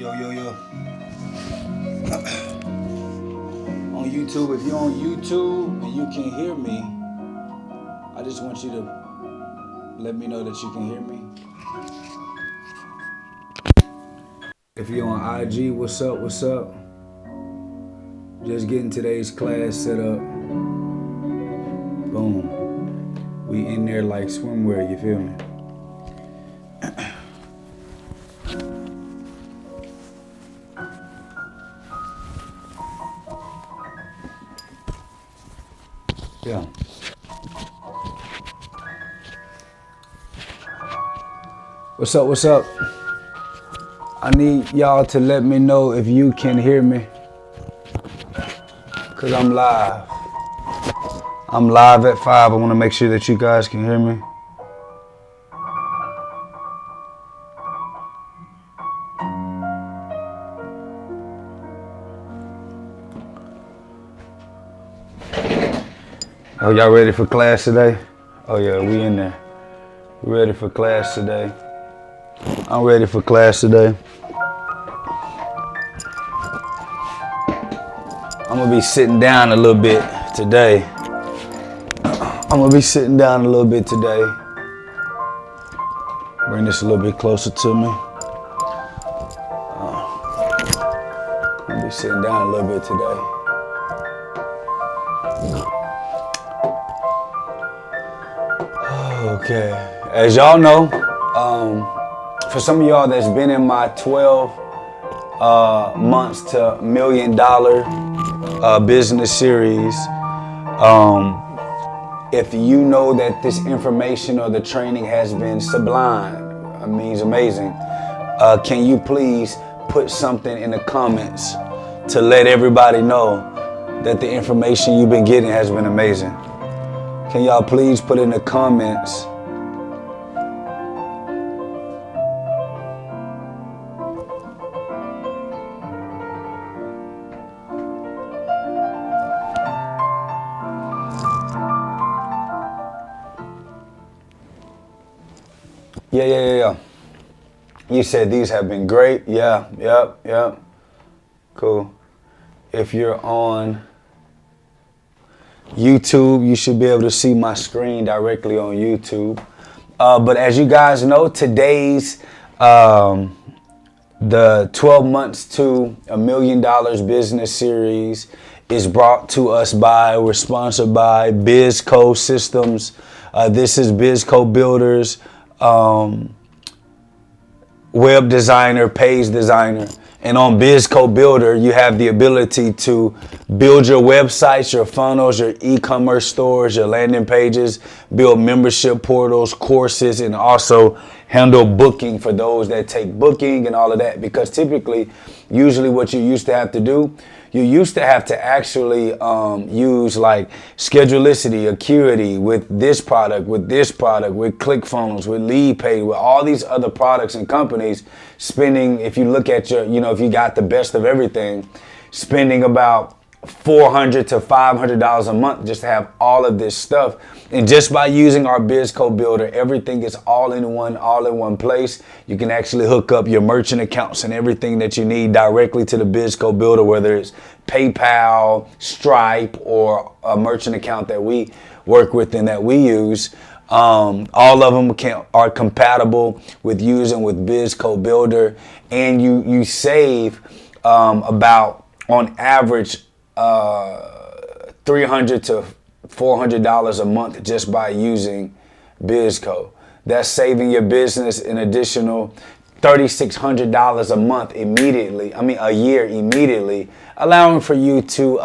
Yo. On YouTube, if you're on YouTube and you can hear me, I just want you to let me know that you can hear me. If you're on IG, what's up? Just getting today's class set up. Boom. We in there like swimwear, you feel me? Yeah. What's up? I need y'all to let me know if you can hear me. Cause I'm live. I'm live at 5. I want to make sure that you guys can hear me. Oh, y'all ready for class today? Oh yeah, we in there. We ready for class today. I'm ready for class today. I'm gonna be sitting down a little bit today. Bring this a little bit closer to me. I'm gonna be sitting down a little bit today. Okay, as y'all know, for some of y'all that's been in my 12 months to $1 million business series, if you know that this information or the training has been sublime, it means amazing, can you please put something in the comments to let everybody know that the information you've been getting has been amazing? Can y'all please put in the comments? Yeah. You said these have been great. Yeah. Cool. If you're on YouTube, you should be able to see my screen directly on YouTube. But as you guys know, today's the 12 months to $1 million business series is brought to us by, we're sponsored by BizCo Systems. This is BizCo Builders, web designer, page designer. And on BizCo Builder, you have the ability to build your websites, your funnels, your e-commerce stores, your landing pages, build membership portals, courses, and also handle booking for those that take booking and all of that. Because typically, usually what you used to have to do, you used to have to actually use like Schedulicity, Acuity with this product, with ClickFunnels, with LeadPage, with all these other products and companies spending, if you look at your, if you got the best of everything, spending about $400 to $500 a month just to have all of this stuff. And just by using our BizCo Builder, everything is all in one place. You can actually hook up your merchant accounts and everything that you need directly to the BizCo Builder, whether it's PayPal, Stripe, or a merchant account that we work with and that we use. All of them are compatible with using with BizCo Builder, and you save about on average $300 to $400 a month just by using BizCo. That's saving your business an additional $3,600 a month a year immediately, allowing for you to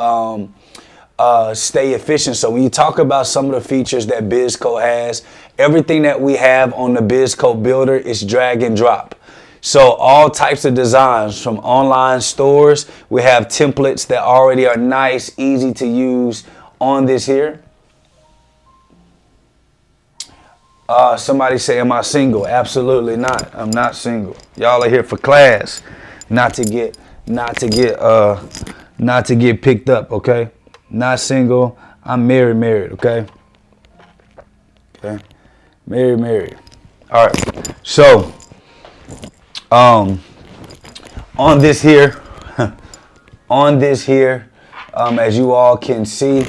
stay efficient. So when you talk about some of the features that BizCo has, everything that we have on the BizCo Builder is drag and drop. So all types of designs from online stores. We have templates that already are nice, easy to use on this here. Somebody say, am I single? Absolutely not. I'm not single. Y'all are here for class, not to get picked up, okay? Not single. I'm married, okay? Okay. Married. All right. So, on this here, as you all can see,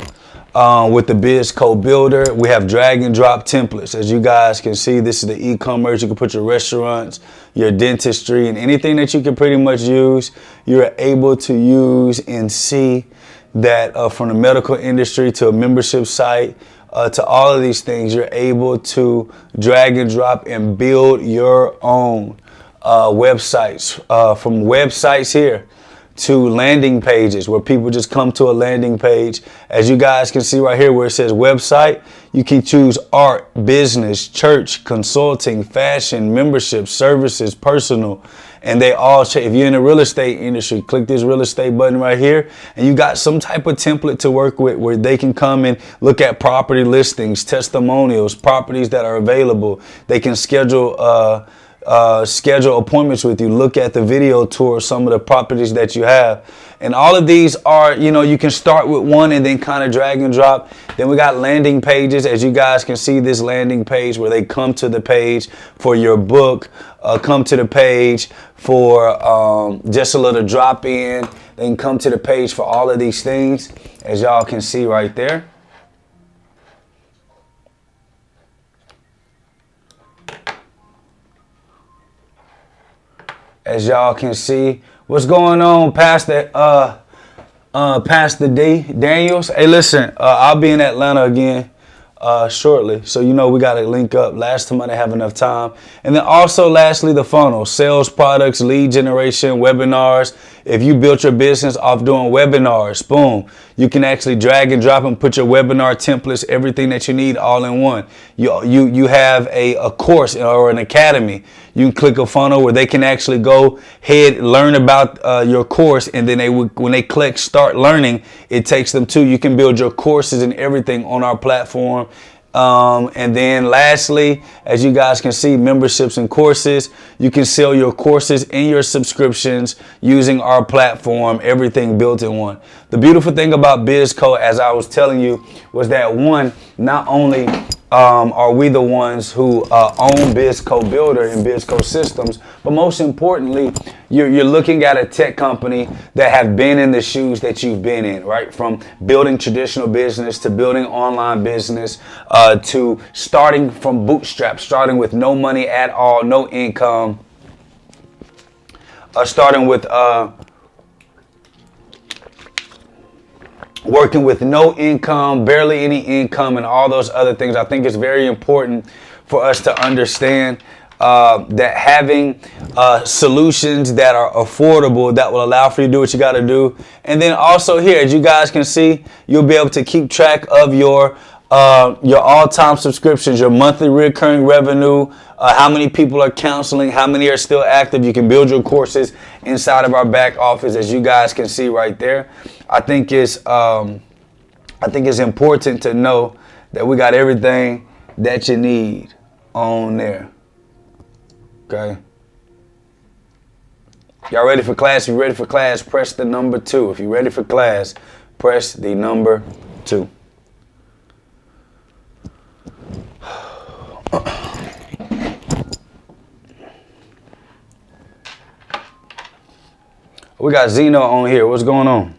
with the Biz Code Builder, we have drag and drop templates. As you guys can see, this is the e-commerce. You can put your restaurants, your dentistry, and anything that you can pretty much use, you're able to use and see that from the medical industry to a membership site, to all of these things, you're able to drag and drop and build your own websites, from websites here to landing pages where people just come to a landing page. As you guys can see right here where it says website, you can choose art, business, church, consulting, fashion, membership, services, personal, and they all change. If you're in the real estate industry, click this real estate button right here and you got some type of template to work with where they can come and look at property listings, testimonials, properties that are available. They can schedule appointments with you, look at the video tour, some of the properties that you have. And all of these are, you can start with one and then kind of drag and drop. Then we got landing pages. As you guys can see, this landing page where they come to the page for your book, come to the page for just a little drop in. They can come to the page for all of these things, as y'all can see right there. As y'all can see, what's going on, Pastor D Daniels? Hey, listen, I'll be in Atlanta again shortly, so we got to link up. Last time I didn't have enough time. And then also, lastly, the funnel: sales, products, lead generation, webinars. If you built your business off doing webinars, boom, you can actually drag and drop and put your webinar templates, everything that you need, all in one. You have a course or an academy. You can click a funnel where they can actually go ahead, learn about your course, and then when they click start learning, it takes them to, you can build your courses and everything on our platform. And then lastly, as you guys can see, memberships and courses. You can sell your courses and your subscriptions using our platform, everything built in one. The beautiful thing about BizCode, as I was telling you, was that one, not only are we the ones who own BizCode Builder and BizCode Systems, but most importantly, you're looking at a tech company that have been in the shoes that you've been in, right? From building traditional business to building online business, to starting from bootstrap, starting with no money at all, no income, starting with working with no income, barely any income, and all those other things. I think it's very important for us to understand that having solutions that are affordable, that will allow for you to do what you got to do. And then also here, as you guys can see, you'll be able to keep track of your all-time subscriptions, your monthly recurring revenue, how many people are counseling, how many are still active. You can build your courses inside of our back office, as you guys can see right there. I think it's important to know that we got everything that you need on there. Okay. Y'all ready for class? If you're ready for class, press the number 2. If you're ready for class, press the number 2. We got Zeno on here. What's going on?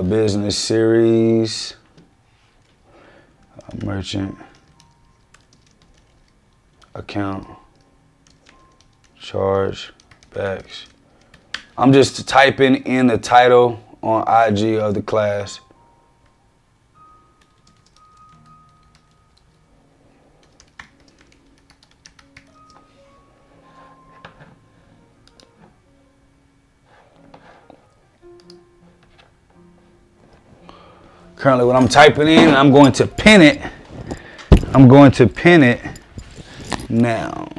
Business series, merchant account, chargebacks. I'm just typing in the title on IG of the class. Currently what I'm typing in, I'm going to pin it. I'm going to pin it now.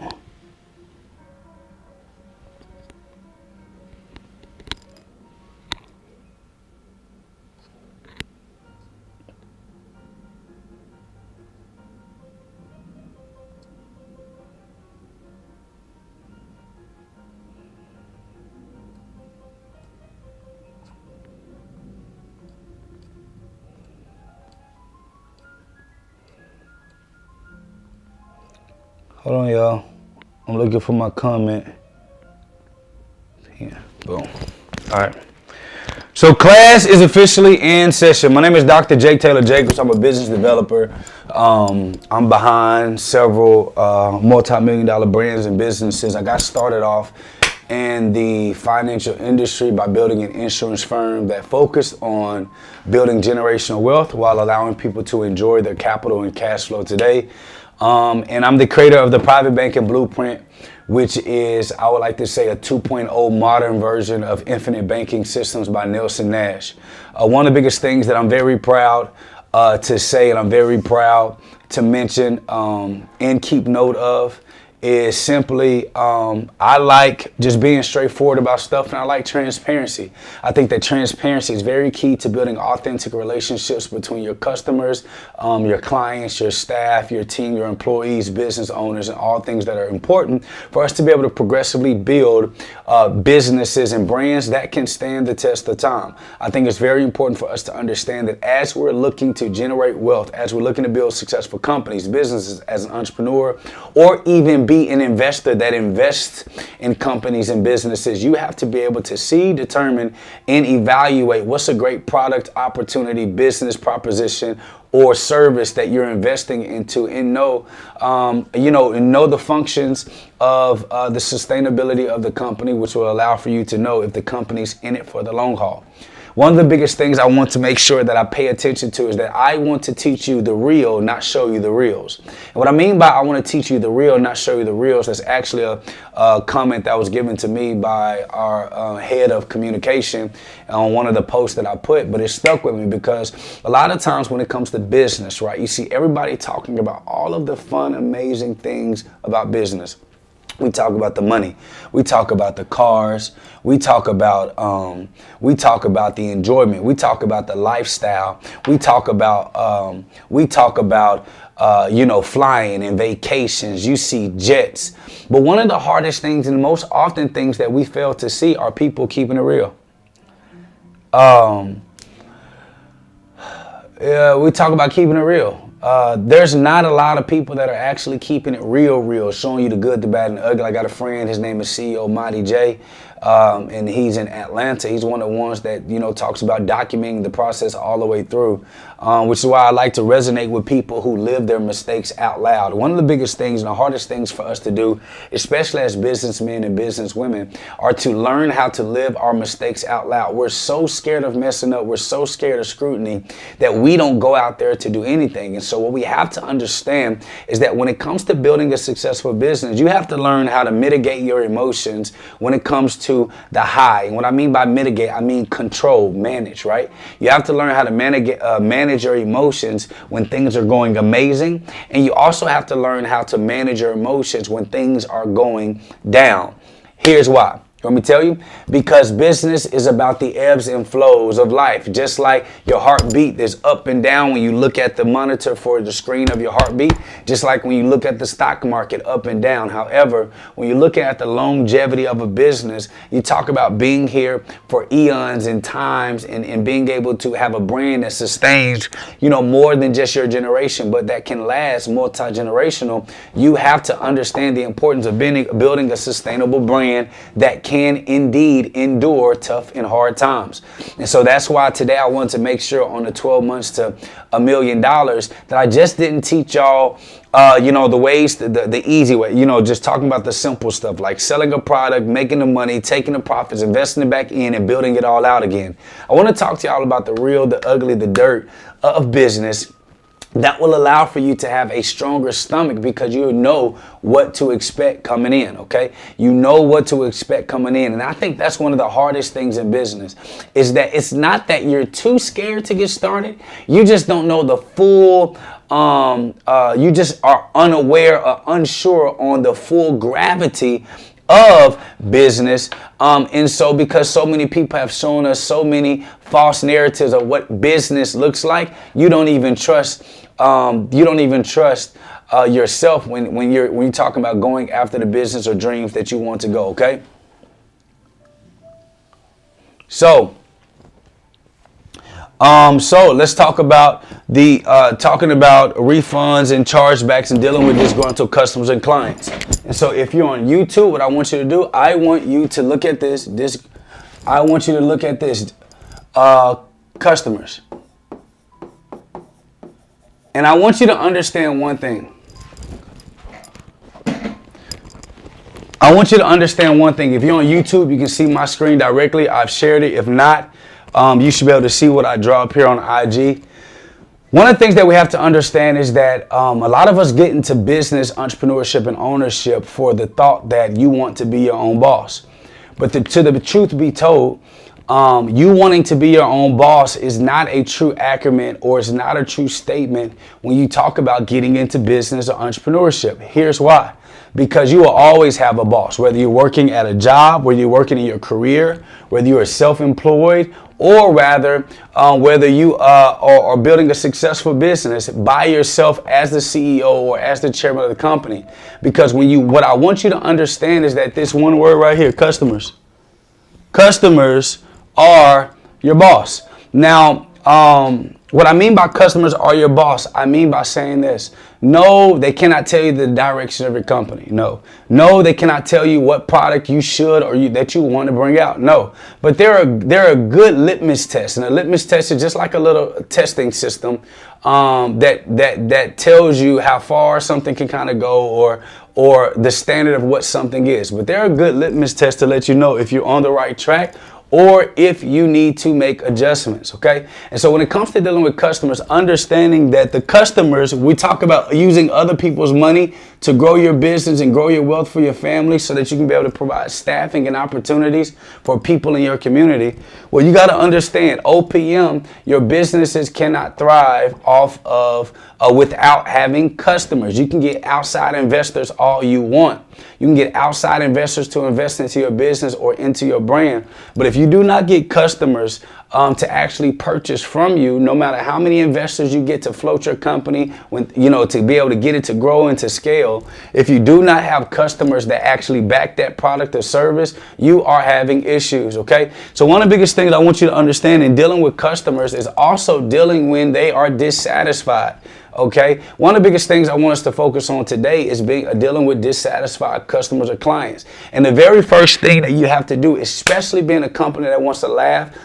Hold on, y'all. I'm looking for my comment. Yeah, boom. All right. So class is officially in session. My name is Dr. Jake Taylor Jacobs. I'm a business developer. I'm behind several multi-million dollar brands and businesses. I got started off in the financial industry by building an insurance firm that focused on building generational wealth while allowing people to enjoy their capital and cash flow today. And I'm the creator of the Private Banking Blueprint, which is, I would like to say, a 2.0 modern version of Infinite Banking Systems by Nelson Nash. One of the biggest things that I'm very proud to say, and I'm very proud to mention and keep note of, is simply I like just being straightforward about stuff, and I like transparency. I think that transparency is very key to building authentic relationships between your customers, your clients, your staff, your team, your employees, business owners, and all things that are important for us to be able to progressively build businesses and brands that can stand the test of time. I think it's very important for us to understand that as we're looking to generate wealth, as we're looking to build successful companies, businesses, as an entrepreneur, or even be an investor that invests in companies and businesses, you have to be able to see, determine, and evaluate what's a great product, opportunity, business proposition, or service that you're investing into, and know, and know the functions of the sustainability of the company, which will allow for you to know if the company's in it for the long haul. One of the biggest things I want to make sure that I pay attention to is that I want to teach you the real, not show you the reels. And what I mean by I want to teach you the real, not show you the reels, that's actually a comment that was given to me by our head of communication on one of the posts that I put, but it stuck with me because a lot of times when it comes to business, right, you see everybody talking about all of the fun, amazing things about business. We talk about the money. We talk about the cars. We talk about the enjoyment. We talk about the lifestyle. We talk about flying and vacations. You see jets. But one of the hardest things and the most often things that we fail to see are people keeping it real. We talk about keeping it real. There's not a lot of people that are actually keeping it real, showing you the good, the bad, and the ugly. I got a friend, his name is CEO Monty J, and he's in Atlanta. He's one of the ones that, talks about documenting the process all the way through, which is why I like to resonate with people who live their mistakes out loud. One of the biggest things and the hardest things for us to do, especially as businessmen and businesswomen, are to learn how to live our mistakes out loud. We're so scared of messing up. We're so scared of scrutiny that we don't go out there to do anything. And so what we have to understand is that when it comes to building a successful business, you have to learn how to mitigate your emotions when it comes to the high. And what I mean by mitigate, I mean control, manage, right? You have to learn how to manage your emotions when things are going amazing. And you also have to learn how to manage your emotions when things are going down. Here's why. Let me tell you, because business is about the ebbs and flows of life. Just like your heartbeat is up and down when you look at the monitor for the screen of your heartbeat, just like when you look at the stock market up and down. However, when you look at the longevity of a business, you talk about being here for eons and times and being able to have a brand that sustains, more than just your generation, but that can last multi-generational. You have to understand the importance of building a sustainable brand that can indeed endure tough and hard times. And so that's why today I want to make sure on the 12 months to $1 million that I just didn't teach y'all the ways, the easy way, just talking about the simple stuff like selling a product, making the money, taking the profits, investing it back in, and building it all out again. I want to talk to y'all about the real, the ugly, the dirt of business that will allow for you to have a stronger stomach because you know what to expect coming in, okay? You know what to expect coming in. And I think that's one of the hardest things in business is that it's not that you're too scared to get started. You just don't know the full, you just are unaware or unsure on the full gravity of business. And so because so many people have shown us so many false narratives of what business looks like, you don't even trust yourself when you're talking about going after the business or dreams that you want to go, okay? So let's talk about talking about refunds and chargebacks and dealing with disgruntled customers and clients. And so if you're on YouTube, what I want you to do, I want you to look at this. I want you to look at this, customers. And I want you to understand one thing. I want you to understand one thing. If you're on YouTube, you can see my screen directly. I've shared it. If not, you should be able to see what I draw up here on IG. One of the things that we have to understand is that a lot of us get into business, entrepreneurship, and ownership for the thought that you want to be your own boss. But to the truth be told, you wanting to be your own boss is not a true accurate, or it's not a true statement when you talk about getting into business or entrepreneurship. Here's why. Because you will always have a boss, whether you're working at a job, whether you're working in your career, whether you are self-employed, or rather, whether you are building a successful business by yourself as the CEO or as the chairman of the company. Because what I want you to understand is that this one word right here, customers are your boss. Now, what I mean by customers are your boss, I mean by saying this. No, they cannot tell you the direction of your company. No, they cannot tell you what product you should or that you want to bring out. No, but they're a good litmus test, and a litmus test is just like a little testing system that tells you how far something can kind of go or the standard of what something is. But they're a good litmus test to let you know if you're on the right track or if you need to make adjustments, okay? And so when it comes to dealing with customers, understanding that the customers, we talk about using other people's money to grow your business and grow your wealth for your family so that you can be able to provide staffing and opportunities for people in your community. Well, you got to understand, OPM, your businesses cannot thrive off of without having customers. You can get outside investors all you want. You can get outside investors to invest into your business or into your brand. But if you do not get customers to actually purchase from you, no matter how many investors you get to float your company, to be able to get it to grow and to scale, if you do not have customers that actually back that product or service, you are having issues, okay? So one of the biggest things I want you to understand in dealing with customers is also dealing when they are dissatisfied. Okay, one of the biggest things I want us to focus on today is dealing with dissatisfied customers or clients. And the very first thing that you have to do, especially being a company that wants to last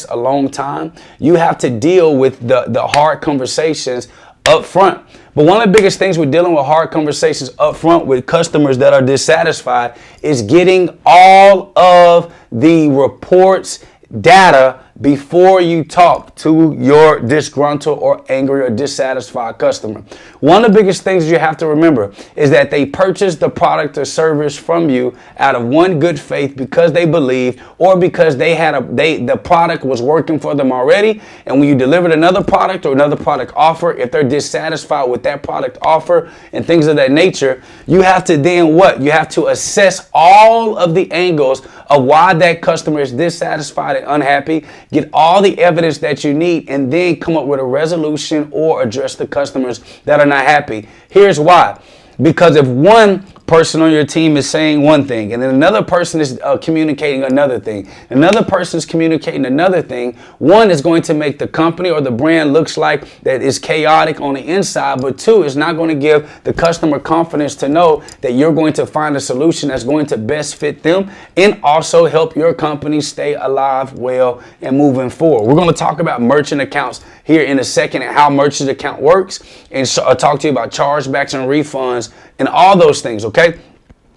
a long time, you have to deal with the hard conversations up front. But one of the biggest things with dealing with hard conversations up front with customers that are dissatisfied is getting all of the reports, data, before you talk to your disgruntled or angry or dissatisfied customer. One of the biggest things you have to remember is that they purchased the product or service from you out of one good faith because they believed or because the product was working for them already. And when you delivered another product or another product offer, if they're dissatisfied with that product offer and things of that nature, you have to then what? You have to assess all of the angles of why that customer is dissatisfied and unhappy, get all the evidence that you need, and then come up with a resolution or address the customers that are not happy. Here's why. Because if one person on your team is saying one thing and then another person is communicating another thing, another person is communicating another thing, one is going to make the company or the brand looks like that is chaotic on the inside, but two, is not going to give the customer confidence to know that you're going to find a solution that's going to best fit them and also help your company stay alive, well, and moving forward. We're going to talk about merchant accounts here in a second and how merchant account works, and talk to you about chargebacks and refunds and all those things, okay?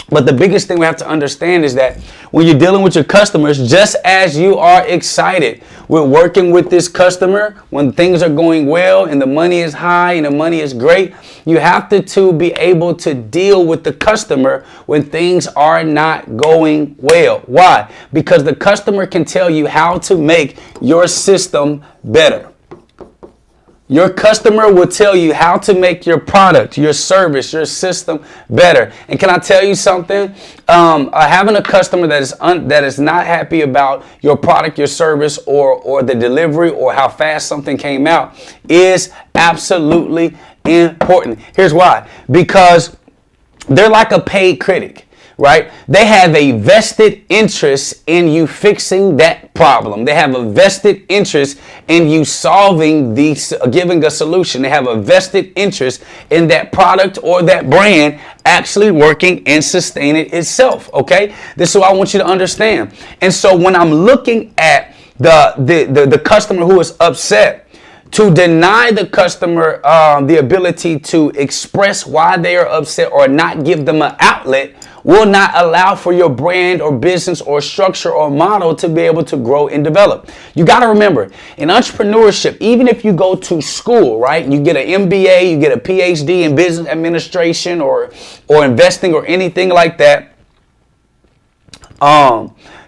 But the biggest thing we have to understand is that when you're dealing with your customers, just as you are excited with working with this customer, when things are going well and the money is high and the money is great, you have to be able to deal with the customer when things are not going well. Why? Because the customer can tell you how to make your system better. Your customer will tell you how to make your product, your service, your system better. And can I tell you something? Having a customer that is not happy about your product, your service, or the delivery, or how fast something came out is absolutely important. Here's why. Because they're like a paid critic. right? They have a vested interest in you fixing that problem. They have a vested interest in you solving giving a solution. They have a vested interest in that product or that brand actually working and sustaining itself. Okay, this is what I want you to understand. And so when I'm looking at the customer who is upset, to deny the customer the ability to express why they are upset or not give them an outlet will not allow for your brand or business or structure or model to be able to grow and develop. You got to remember, in entrepreneurship, even if you go to school, right, you get an MBA, you get a PhD in business administration or investing or anything like that,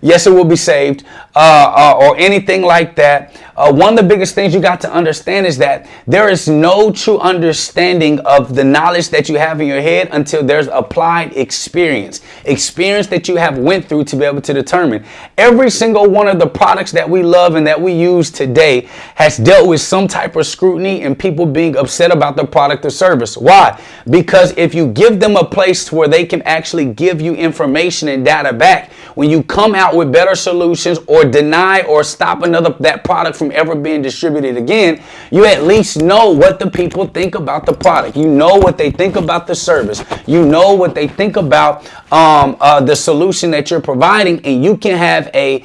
yes, it will be saved, or anything like that. One of the biggest things you got to understand is that there is no true understanding of the knowledge that you have in your head until there's applied experience that you have went through to be able to determine. Every single one of the products that we love and that we use today has dealt with some type of scrutiny and people being upset about the product or service. Why? Because if you give them a place where they can actually give you information and data back, when you come out with better solutions or deny or stop that product from ever being distributed again, you at least know what the people think about the product. You know what they think about the service. You know what they think about the solution that you're providing, and you can have a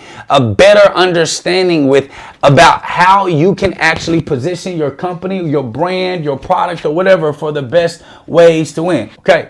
better understanding about how you can actually position your company, your brand, your product, or whatever for the best ways to win. Okay.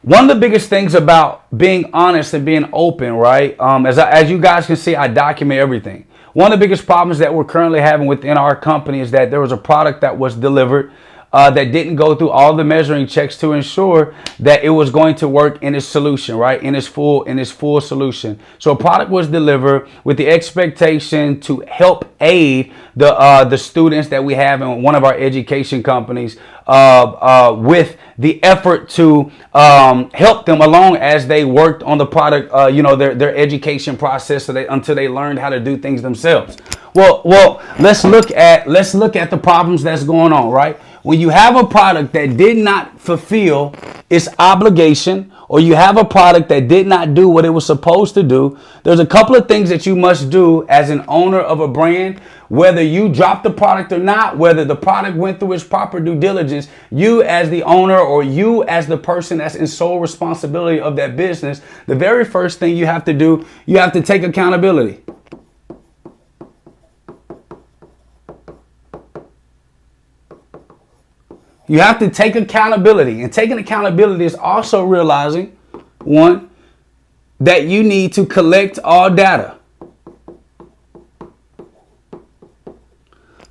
One of the biggest things about being honest and being open, right? As you guys can see, I document everything. One of the biggest problems that we're currently having within our company is that there was a product that was delivered that didn't go through all the measuring checks to ensure that it was going to work in its solution, right? In its full solution. So a product was delivered with the expectation to help aid the students that we have in one of our education companies with the effort to help them along as they worked on the product, their education process until they learned how to do things themselves. Well, let's look at the problems that's going on, right? When you have a product that did not fulfill its obligation, or you have a product that did not do what it was supposed to do, there's a couple of things that you must do as an owner of a brand. Whether you drop the product or not, whether the product went through its proper due diligence, you as the owner or you as the person that's in sole responsibility of that business, the very first thing you have to do, you have to take accountability. You have to take accountability, and taking accountability is also realizing, one, that you need to collect all data.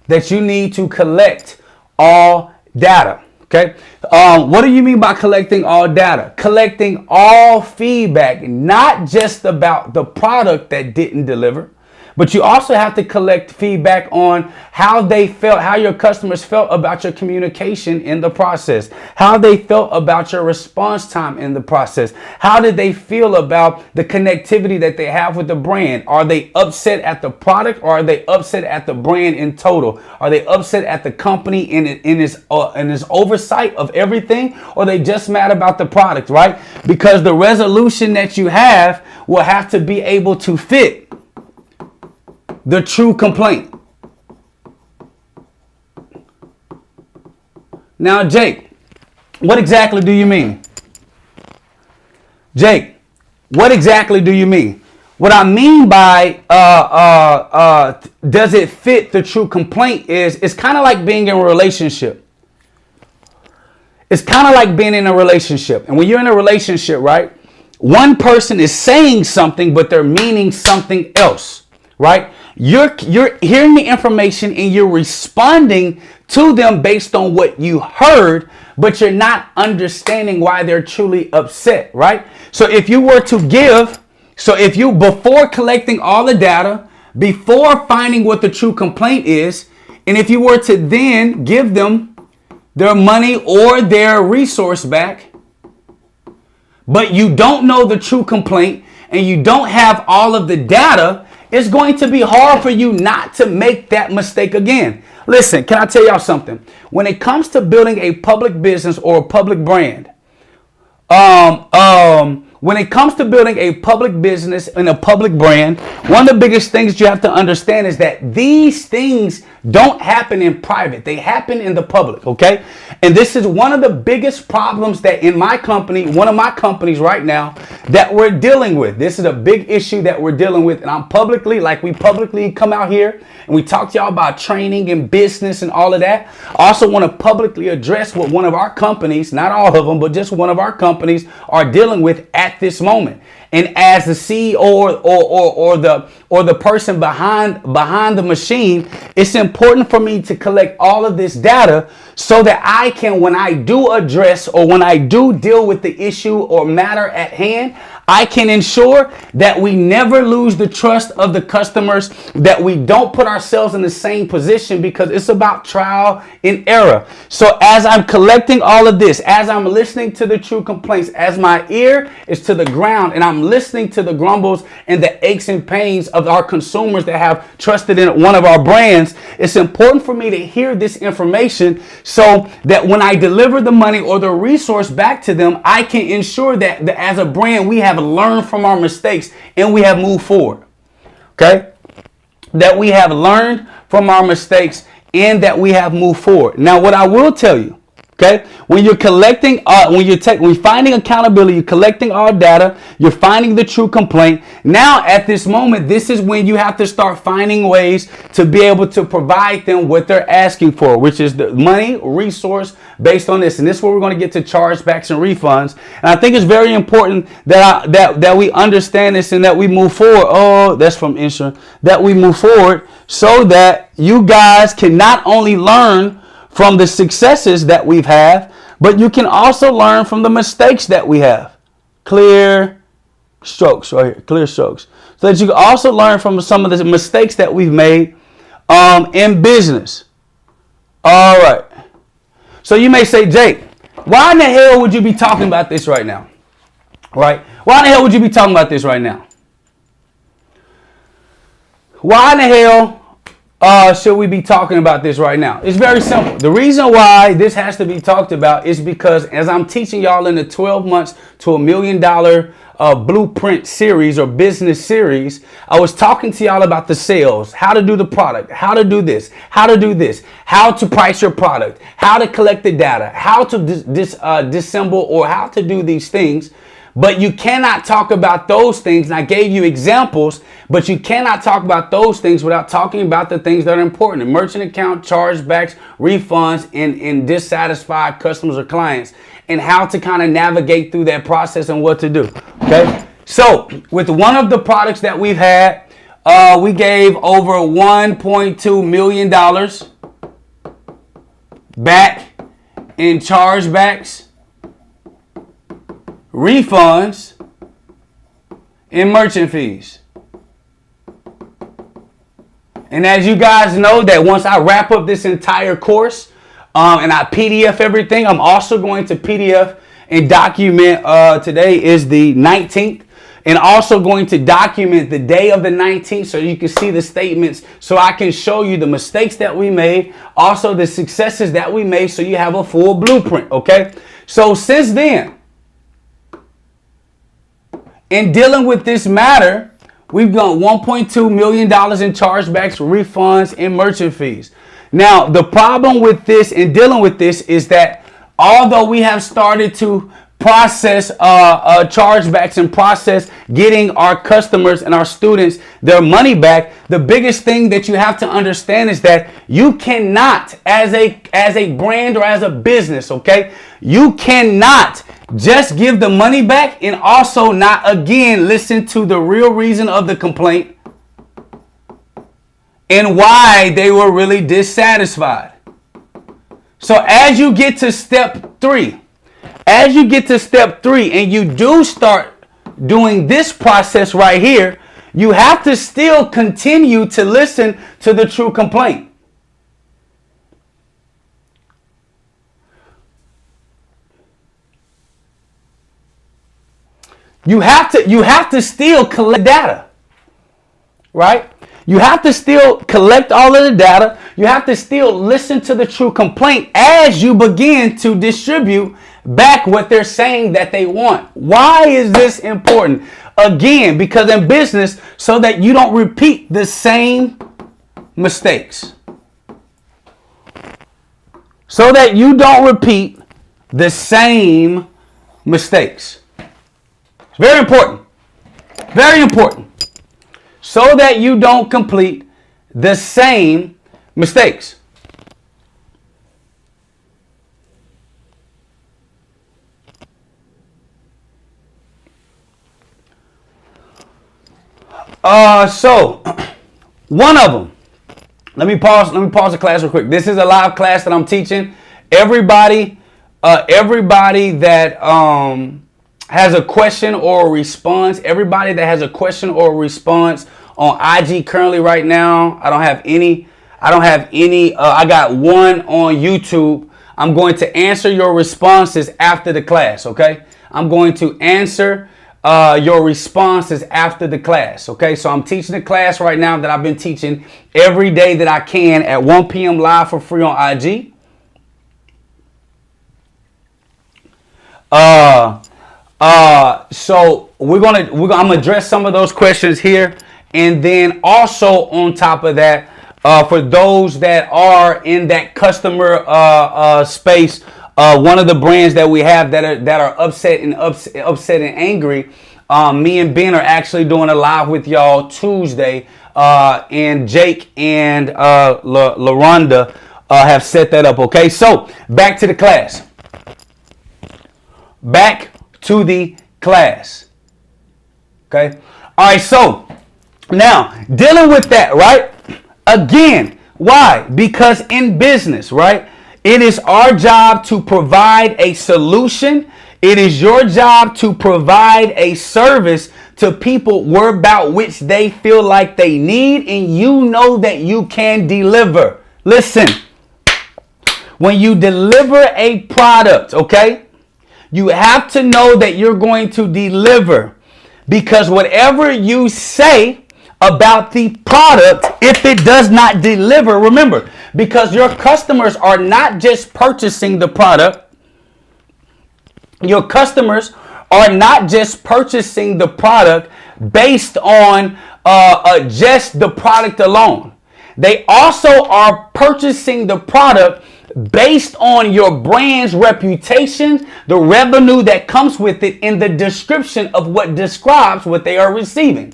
That you need to collect all data. Okay. What do you mean by collecting all data? Collecting all feedback, not just about the product that didn't deliver, but you also have to collect feedback on how they felt, how your customers felt about your communication in the process, how they felt about your response time in the process. How did they feel about the connectivity that they have with the brand? Are they upset at the product, or are they upset at the brand in total? Are they upset at the company in its oversight of everything, or are they just mad about the product, right? Because the resolution that you have will have to be able to fit the true complaint. Now, Jake, what exactly do you mean? Jake, what exactly do you mean? What I mean by does it fit the true complaint is it's kind of like being in a relationship. It's kind of like being in a relationship. And when you're in a relationship, right, one person is saying something, but they're meaning something else, right? You're hearing the information and you're responding to them based on what you heard, but you're not understanding why they're truly upset, right? So if you before collecting all the data, before finding what the true complaint is, and if you were to then give them their money or their resource back, but you don't know the true complaint and you don't have all of the data, it's going to be hard for you not to make that mistake again. Listen, can I tell y'all something? When it comes to building a public business or a public brand, when it comes to building a public business and a public brand, one of the biggest things you have to understand is that these things don't happen in private. They happen in the public, okay? And this is one of the biggest problems that in my company, one of my companies right now, that we're dealing with. This is a big issue that we're dealing with. And I'm publicly, like we publicly come out here and we talk to y'all about training and business and all of that. I also want to publicly address what one of our companies, not all of them, but just one of our companies are dealing with at this moment. And as the CEO or the person behind the machine, it's important for me to collect all of this data so that I can, when I do address or when I do deal with the issue or matter at hand, I can ensure that we never lose the trust of the customers, that we don't put ourselves in the same position, because it's about trial and error. So as I'm collecting all of this, as I'm listening to the true complaints, as my ear is to the ground and I'm listening to the grumbles and the aches and pains of our consumers that have trusted in one of our brands, it's important for me to hear this information so that when I deliver the money or the resource back to them, I can ensure that as a brand, we have learned from our mistakes and we have moved forward. Okay? That we have learned from our mistakes and that we have moved forward. Now, what I will tell you, okay, when you're collecting, when you're finding accountability, you're collecting all data, you're finding the true complaint. Now, at this moment, this is when you have to start finding ways to be able to provide them what they're asking for, which is the money, resource based on this. And this is where we're going to get to chargebacks and refunds. And I think it's very important that we understand this and that we move forward. Oh, that's from insurance. That we move forward so that you guys can not only learn from the successes that we've had, but you can also learn from the mistakes that we have. Clear strokes right here, clear strokes. So that you can also learn from some of the mistakes that we've made in business. All right. So you may say, Jake, why in the hell would you be talking about this right now? Right? Why in the hell would you be talking about this right now? Why in the hell should we be talking about this right now? It's very simple. The reason why this has to be talked about is because as I'm teaching y'all in the 12 months to $1 million blueprint series or business series, I was talking to y'all about the sales, how to do the product, how to do this, how to price your product, how to collect the data, how to disassemble or how to do these things. But you cannot talk about those things. And I gave you examples, but you cannot talk about those things without talking about the things that are important. The merchant account, chargebacks, refunds, and dissatisfied customers or clients, and how to kind of navigate through that process and what to do. Okay. So with one of the products that we've had, we gave over $1.2 million back in chargebacks, refunds, and merchant fees. And as you guys know, that once I wrap up this entire course and I PDF everything, I'm also going to PDF and document, today is the 19th, and also going to document the day of the 19th so you can see the statements, so I can show you the mistakes that we made, also the successes that we made, so you have a full blueprint, okay? So since then, in dealing with this matter, we've got $1.2 million in chargebacks, refunds, and merchant fees. Now, the problem with this and dealing with this is that although we have started to process chargebacks and process getting our customers and our students their money back, the biggest thing that you have to understand is that you cannot, as a brand or as a business, okay, you cannot just give the money back and also not again listen to the real reason of the complaint and why they were really dissatisfied. So as you get to step 3, and you do start doing this process right here, you have to still continue to listen to the true complaint. You have to still collect data. right? You have to still collect all of the data. You have to still listen to the true complaint as you begin to distribute back what they're saying that they want. Why is this important? Again, because in business, so that you don't repeat the same mistakes. So that you don't repeat the same mistakes. It's very important. Very important. So that you don't complete the same mistakes. So one of them. Let me pause the class real quick. This is a live class that I'm teaching. Everybody that has a question or a response, everybody that has a question or a response on IG currently right now, I got one on YouTube. I'm going to answer your responses after the class, okay? I'm going to answer your responses after the class, okay? So I'm teaching a class right now that I've been teaching every day that I can at 1 p.m. live for free on IG. So I'm gonna address some of those questions here, and then also on top of that, for those that are in that customer space, one of the brands that we have that are upset and angry, me and Ben are actually doing a live with y'all Tuesday, and Jake and LaRonda have set that up. Okay, so back to the class. Back to the class. Okay. All right. So now dealing with that, right? Again, why? Because in business, right? It is our job to provide a solution. It is your job to provide a service to people whereabout which they feel like they need, and you know that you can deliver. Listen, when you deliver a product, okay? You have to know that you're going to deliver, because whatever you say about the product, if it does not deliver, remember, because your customers are not just purchasing the product. Your customers are not just purchasing the product based on just the product alone. They also are purchasing the product based on your brand's reputation, the revenue that comes with it, in the description of what describes what they are receiving.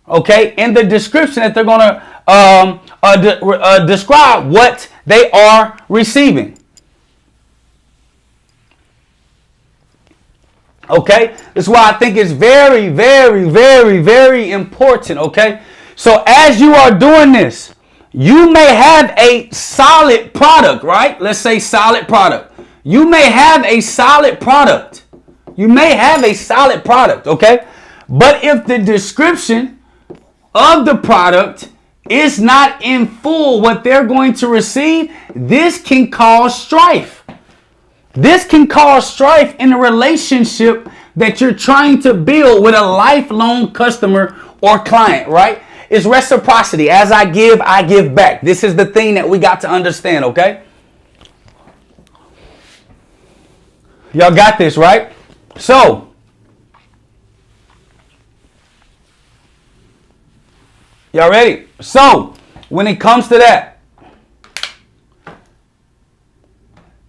Okay, in the description that they're going to describe what they are receiving. Okay, that's why I think it's very, very, very, very important. Okay, so as you are doing this, you may have a solid product, right? Let's say solid product. You may have a solid product. You may have a solid product, okay? But if the description of the product is not in full what they're going to receive, this can cause strife. This can cause strife in a relationship that you're trying to build with a lifelong customer or client, right? It's reciprocity. As I give back. This is the thing that we got to understand, okay? Y'all got this, right? So, y'all ready? So, when it comes to that,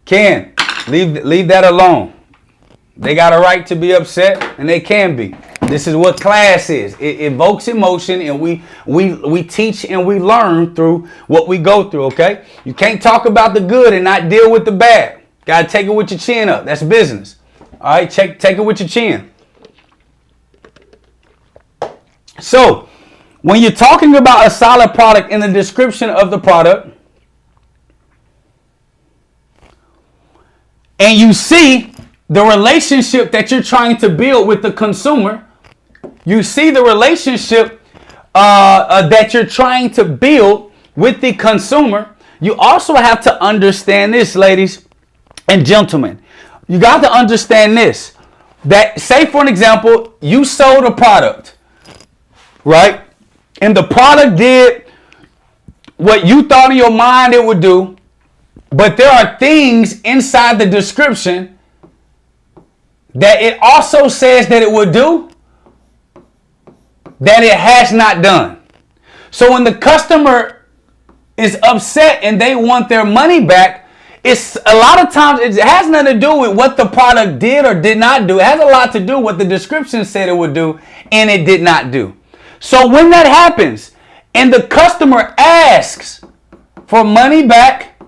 Ken, leave that alone. They got a right to be upset, and they can be. This is what class is. It evokes emotion, and we teach and we learn through what we go through, okay? You can't talk about the good and not deal with the bad. Got to take it with your chin up. That's business. All right, take it with your chin. So, when you're talking about a solid product, in the description of the product, and you see the relationship that you're trying to build with the consumer, you see the relationship that you're trying to build with the consumer, you also have to understand this, ladies and gentlemen. You got to understand this. That, say for an example, you sold a product. right? And the product did what you thought in your mind it would do, but there are things inside the description that it also says that it would do that it has not done. So when the customer is upset and they want their money back, it's a lot of times it has nothing to do with what the product did or did not do. It has a lot to do with what the description said it would do and it did not do. So when that happens and the customer asks for money back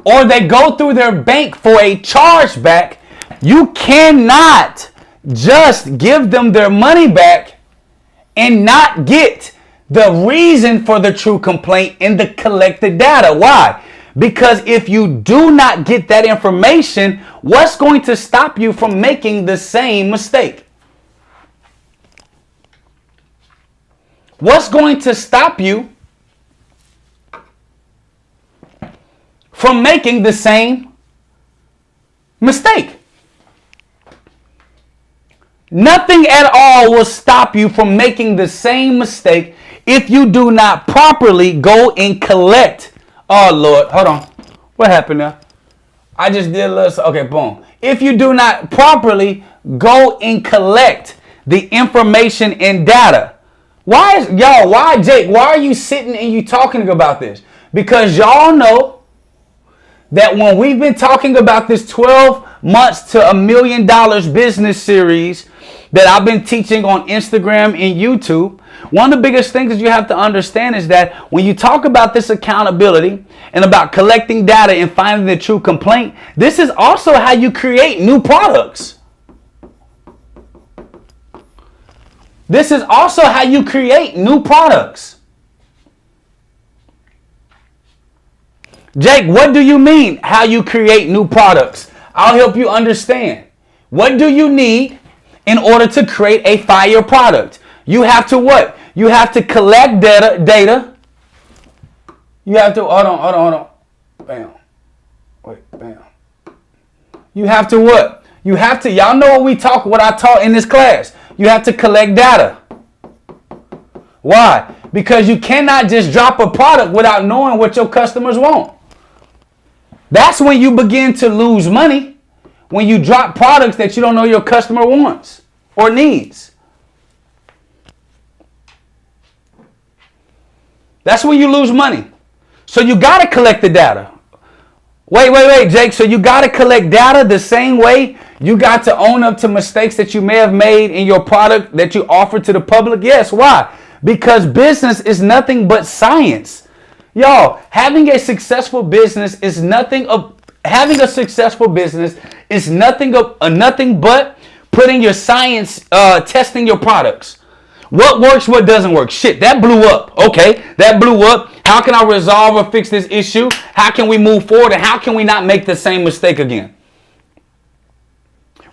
or they go through their bank for a chargeback, you cannot just give them their money back and not get the reason for the true complaint in the collected data. Why? Because if you do not get that information, what's going to stop you from making the same mistake? What's going to stop you from making the same mistake? Nothing at all will stop you from making the same mistake if you do not properly go and collect. Oh, Lord. Hold on. What happened now? I just did a little. Okay, boom. If you do not properly go and collect the information and data. Why, Jake, why are you sitting and you talking about this? Because y'all know that when we've been talking about this 12 months to $1 million business series that I've been teaching on Instagram and YouTube, one of the biggest things that you have to understand is that when you talk about this accountability and about collecting data and finding the true complaint, this is also how you create new products. This is also how you create new products. Jake, what do you mean how you create new products? I'll help you understand. What do you need in order to create a fire product? You have to what? You have to collect data. You have to, hold on. Bam. Wait, bam. You have to what? You have to, y'all know what I taught in this class. You have to collect data. Why? Because you cannot just drop a product without knowing what your customers want. That's when you begin to lose money. When you drop products that you don't know your customer wants or needs. That's when you lose money. So you got to collect the data. Wait, Jake. So you got to collect data the same way you got to own up to mistakes that you may have made in your product that you offer to the public? Yes. Why? Because business is nothing but science. Y'all, having a successful business is nothing but putting your science, testing your products. What works, what doesn't work? Shit, that blew up. Okay, that blew up. How can I resolve or fix this issue? How can we move forward? And how can we not make the same mistake again?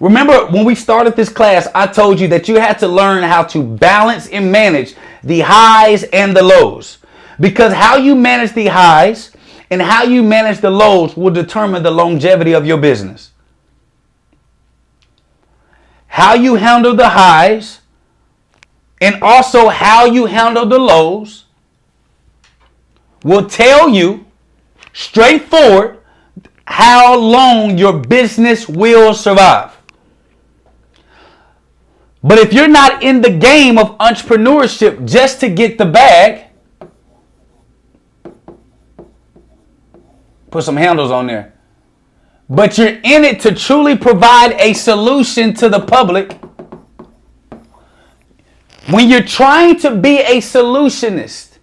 Remember when we started this class, I told you that you had to learn how to balance and manage the highs and the lows. Because how you manage the highs and how you manage the lows will determine the longevity of your business. How you handle the highs and also how you handle the lows will tell you straightforward how long your business will survive. But if you're not in the game of entrepreneurship just to get the bag, put some handles on there, but you're in it to truly provide a solution to the public, when you're trying to be a solutionist,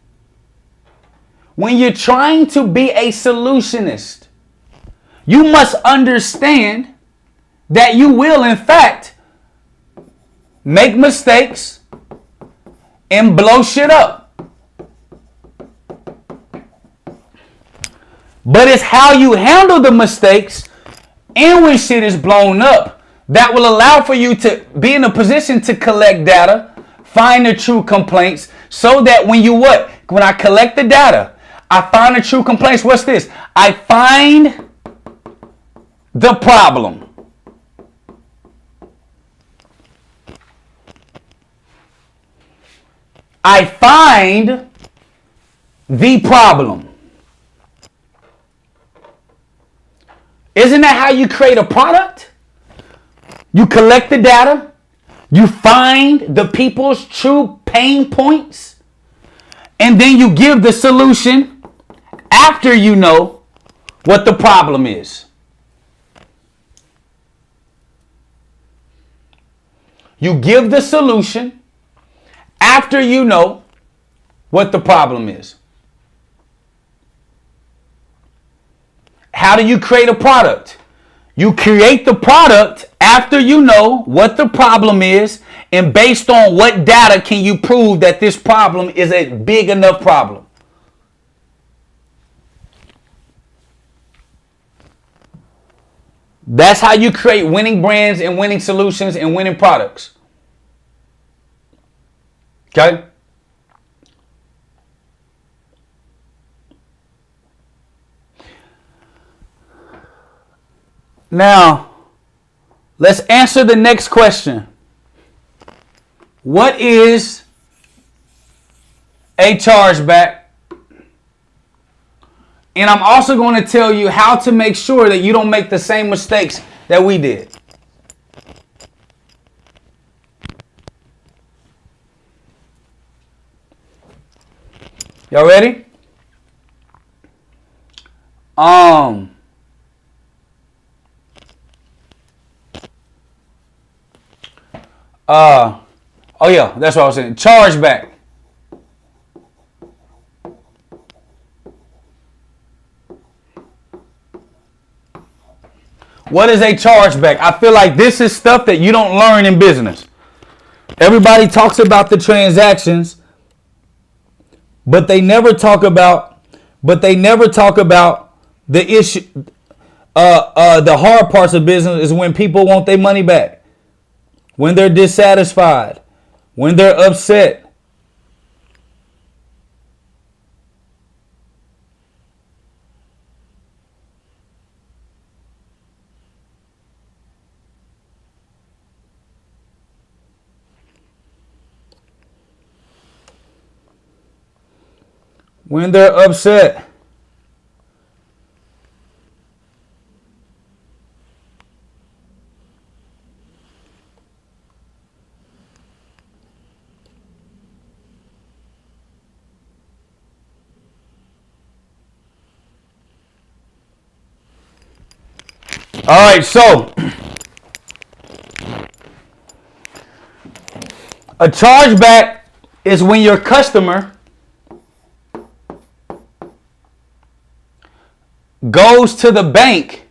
you must understand that you will, in fact, make mistakes and blow shit up. But it's how you handle the mistakes and when shit is blown up that will allow for you to be in a position to collect data, find the true complaints, so that when I collect the data, I find the true complaints. What's this? I find the problem. I find the problem. Isn't that how you create a product? You collect the data. You find the people's true pain points. And then you give the solution after you know what the problem is. You give the solution after you know what the problem is. How do you create a product? You create the product after you know what the problem is, and based on what data can you prove that this problem is a big enough problem. That's how you create winning brands and winning solutions and winning products. Okay? Now, let's answer the next question. What is a chargeback? And I'm also going to tell you how to make sure that you don't make the same mistakes that we did. Y'all ready? Oh yeah, that's what I was saying. Chargeback. What is a chargeback? I feel like this is stuff that you don't learn in business. Everybody talks about the transactions, but they never talk about the issue. The hard parts of business is when people want their money back, when they're dissatisfied, when they're upset. When they're upset. All right, so a chargeback is when your customer goes to the bank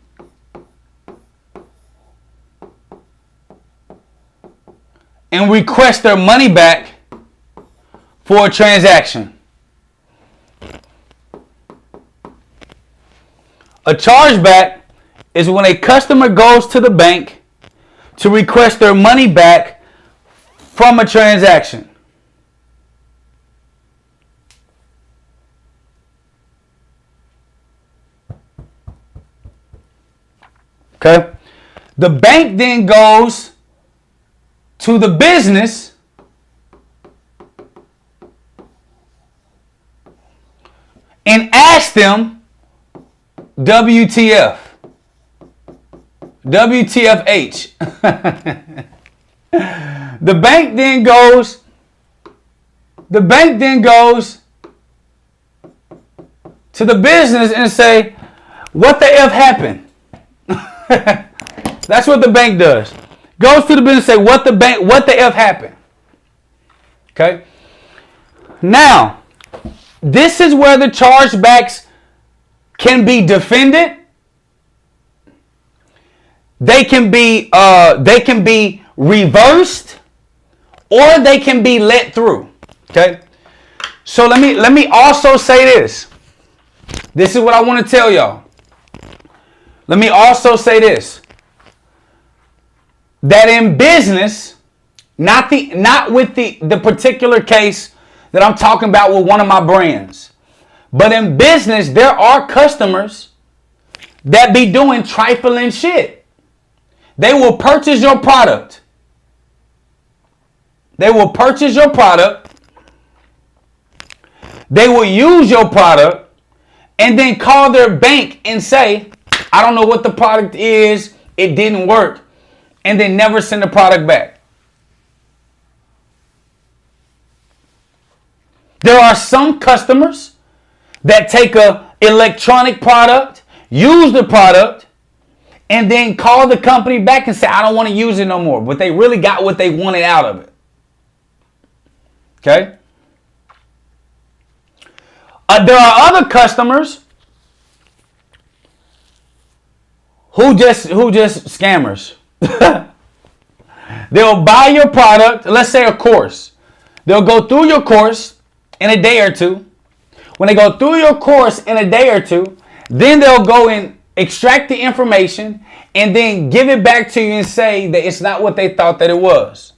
and requests their money back for a transaction. A chargeback is when a customer goes to the bank to request their money back from a transaction. Okay? The bank then goes to the business and asks them WTF. WTFH. The bank then goes to the business and say, what the F happened? That's what the bank does. Goes to the business and say, what the F happened? Okay. Now, this is where the chargebacks can be defended. They can be reversed, or they can be let through. Okay. So let me also say this. This is what I want to tell y'all. Let me also say this. That in business, not with the particular case that I'm talking about with one of my brands, but in business, there are customers that be doing trifling shit. They will purchase your product. They will use your product and then call their bank and say, I don't know what the product is, it didn't work, and then never send the product back. There are some customers that take a electronic product, use the product, and then call the company back and say, I don't want to use it no more. But they really got what they wanted out of it. Okay? There are other customers who just scammers. They'll buy your product, let's say a course. They'll go through your course in a day or two. When they go through your course in a day or two, then they'll go and extract the information and then give it back to you and say that it's not what they thought that it was.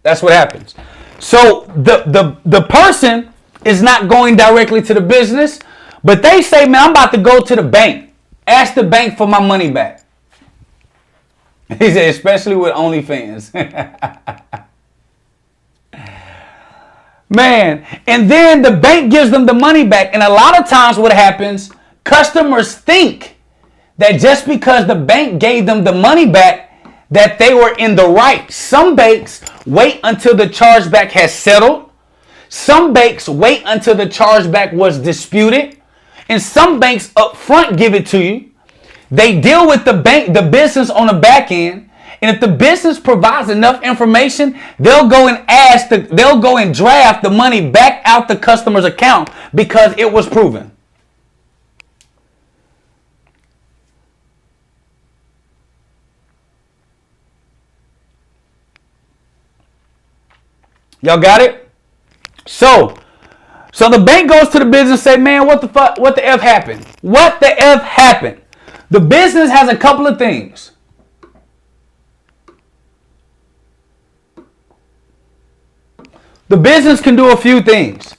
That's what happens. So the person is not going directly to the business, but they say, man, I'm about to go to the bank. Ask the bank for my money back. He said, especially with OnlyFans. Man, and then the bank gives them the money back. And a lot of times what happens, customers think that just because the bank gave them the money back, that they were in the right. Some banks wait until the chargeback has settled. Some banks wait until the chargeback was disputed. And some banks up front give it to you. They deal with the business on the back end. And if the business provides enough information, they'll go and draft the money back out the customer's account because it was proven. Y'all got it? So the bank goes to the business and say, man, what the fuck, what the F happened? What the F happened? The business has a couple of things. The business can do a few things.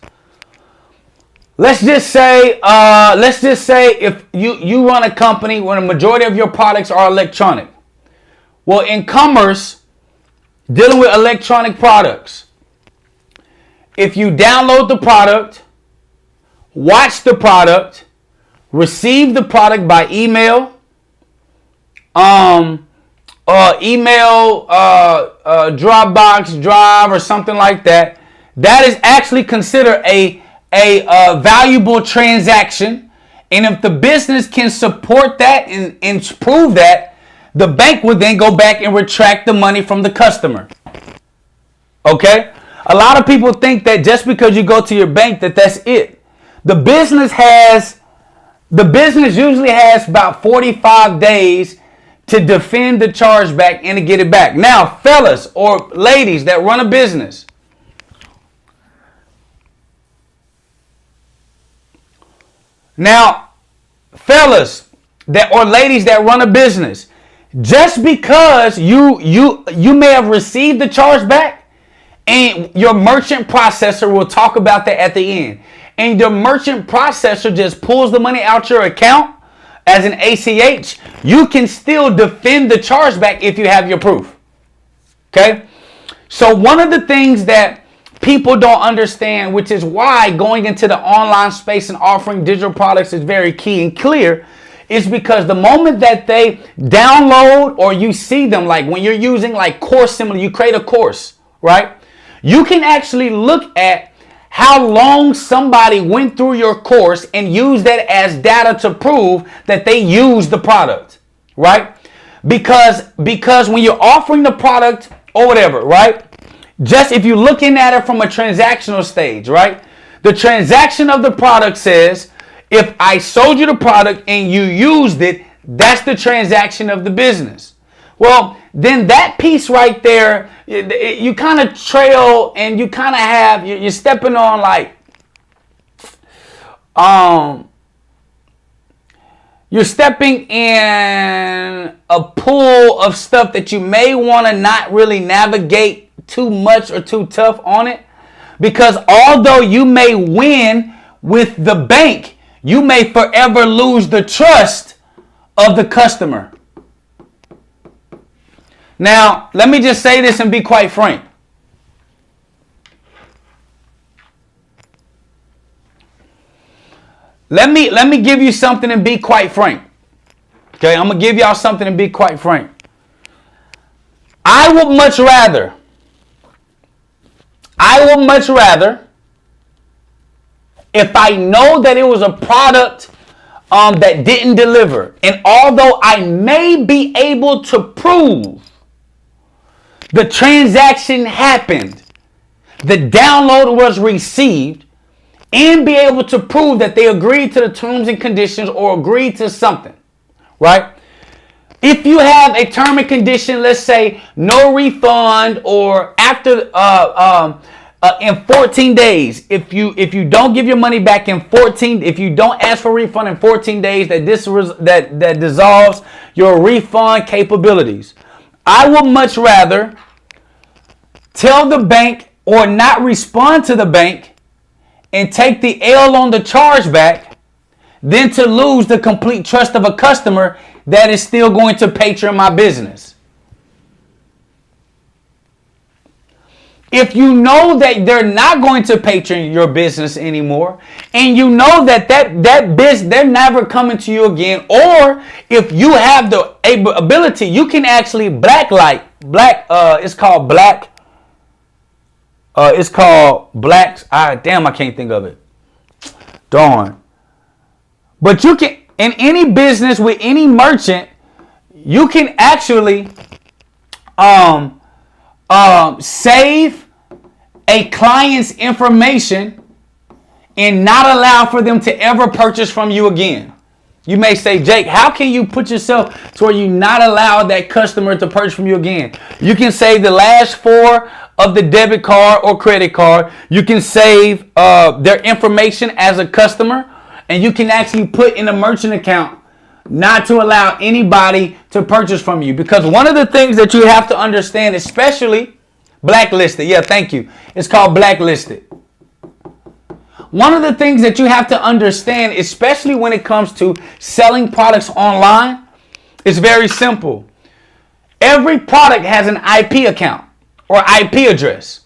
Let's just say if you run a company where the majority of your products are electronic. Well, in commerce, dealing with electronic products, if you download the product, watch the product, receive the product by email, Dropbox, Drive, or something like that, that is actually considered a valuable transaction. And if the business can support that and prove that, the bank would then go back and retract the money from the customer. Okay? A lot of people think that just because you go to your bank that that's it. The business usually has about 45 days to defend the chargeback and to get it back. Now, fellas or ladies that run a business, just because you may have received the chargeback, and your merchant processor will talk about that at the end, and the merchant processor just pulls the money out your account as an ACH, you can still defend the chargeback if you have your proof. Okay? So one of the things that people don't understand, which is why going into the online space and offering digital products is very key and clear, is because the moment that they download or you see them, like when you're using like course similar, you create a course, right? You can actually look at how long somebody went through your course and use that as data to prove that they used the product, right? Because when you're offering the product or whatever, right? Just if you're looking at it from a transactional stage, right? The transaction of the product says, if I sold you the product and you used it, that's the transaction of the business. Well, then that piece right there, you kind of trail and you kind of have, you're stepping on like, you're stepping in a pool of stuff that you may want to not really navigate too much or too tough on it. Because although you may win with the bank, you may forever lose the trust of the customer. Now, let me just say this and be quite frank. let me give you something and be quite frank. Okay, I'm gonna give y'all something and be quite frank. I would much rather if I know that it was a product that didn't deliver, and although I may be able to prove the transaction happened, the download was received, and be able to prove that they agreed to the terms and conditions or agreed to something, right? If you have a term and condition, let's say no refund, or after in 14 days, if you don't give your money back in 14, if you don't ask for a refund in 14 days, that dissolves your refund capabilities. I would much rather tell the bank or not respond to the bank and take the L on the chargeback than to lose the complete trust of a customer that is still going to patron my business. If you know that they're not going to patron your business anymore, and you know that business, they're never coming to you again, or if you have the ability, you can actually it's called blacks. Damn, I can't think of it. Darn. But you can, in any business with any merchant, you can actually save a client's information and not allow for them to ever purchase from you again. You may say, Jake, how can you put yourself to where you not allow that customer to purchase from you again? You can save the last 4 of the debit card or credit card. You can save their information as a customer, and you can actually put in a merchant account not to allow anybody to purchase from you. Because one of the things that you have to understand, especially blacklisted. Yeah, thank you. It's called blacklisted. One of the things that you have to understand, especially when it comes to selling products online, is very simple. Every product has an IP account or IP address.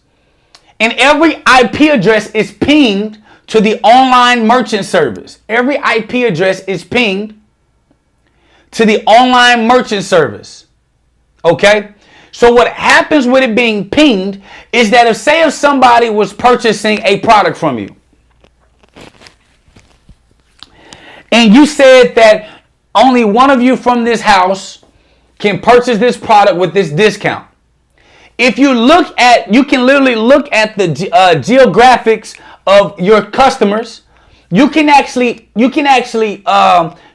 And every IP address is pinged to the online merchant service. Every IP address is pinged to the online merchant service. Okay? So what happens with it being pinged is that if somebody was purchasing a product from you, and you said that only one of you from this house can purchase this product with this discount. If you you can literally look at the geographics of your customers. You can actually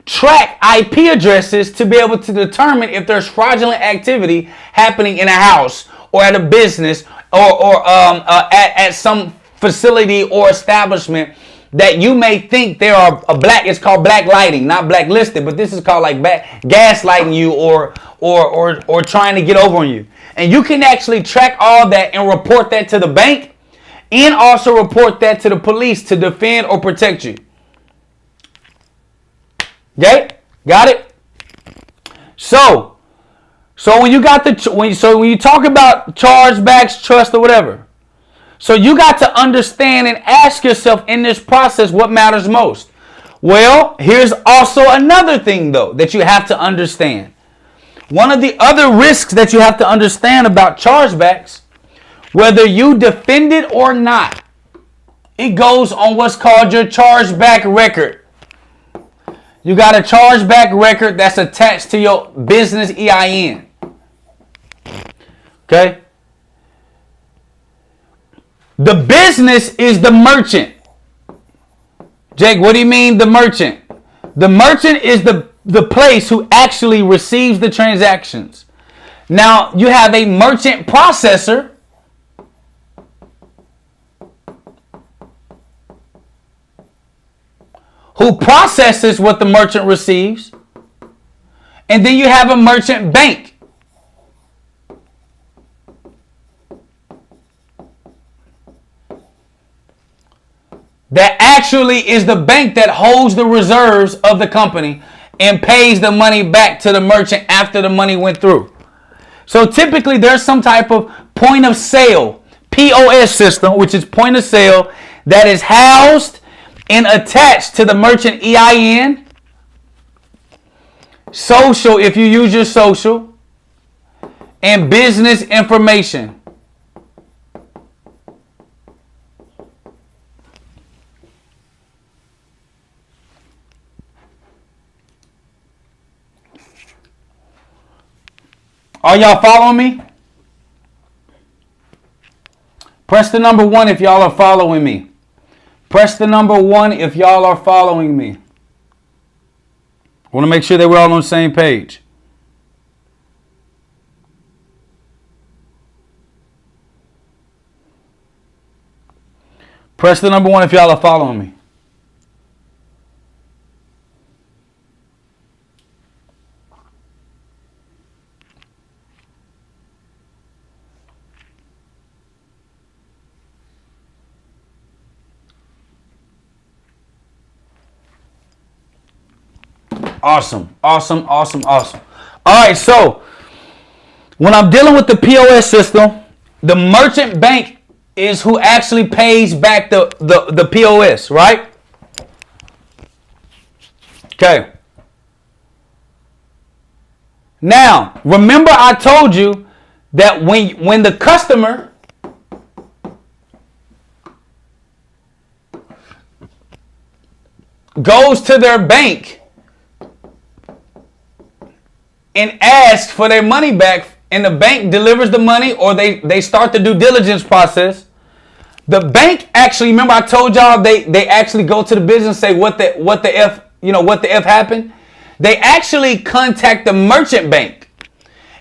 track IP addresses to be able to determine if there's fraudulent activity happening in a house or at a business or at some facility or establishment that you may think there are it's called black lighting, not blacklisted, but this is called like gaslighting you or trying to get over on you. And you can actually track all that and report that to the bank, and also report that to the police to defend or protect you. Okay? Got it? So when you got when you talk about chargebacks, trust, or whatever, so you got to understand and ask yourself in this process what matters most. Well, here's also another thing though that you have to understand. One of the other risks that you have to understand about chargebacks, whether you defend it or not, it goes on what's called your chargeback record. You got a chargeback record that's attached to your business EIN. Okay? The business is the merchant. Jake, what do you mean the merchant? The merchant is the place who actually receives the transactions. Now, you have a merchant processor who processes what the merchant receives. And then you have a merchant bank. That actually is the bank that holds the reserves of the company and pays the money back to the merchant after the money went through. So typically there's some type of point of sale, POS system, which is point of sale, that is housed and attached to the merchant EIN, social if you use your social, and business information. Are y'all following me? Press the number 1 if y'all are following me. Press the number 1 if y'all are following me. I want to make sure that we're all on the same page. Press the number 1 if y'all are following me. Awesome. All right, so when I'm dealing with the POS system, the merchant bank is who actually pays back the POS, right? Okay. Now, remember I told you that when the customer goes to their bank and asks for their money back, and the bank delivers the money, or they start the due diligence process, the bank actually, remember I told y'all they actually go to the business and say what the F happened? They actually contact the merchant bank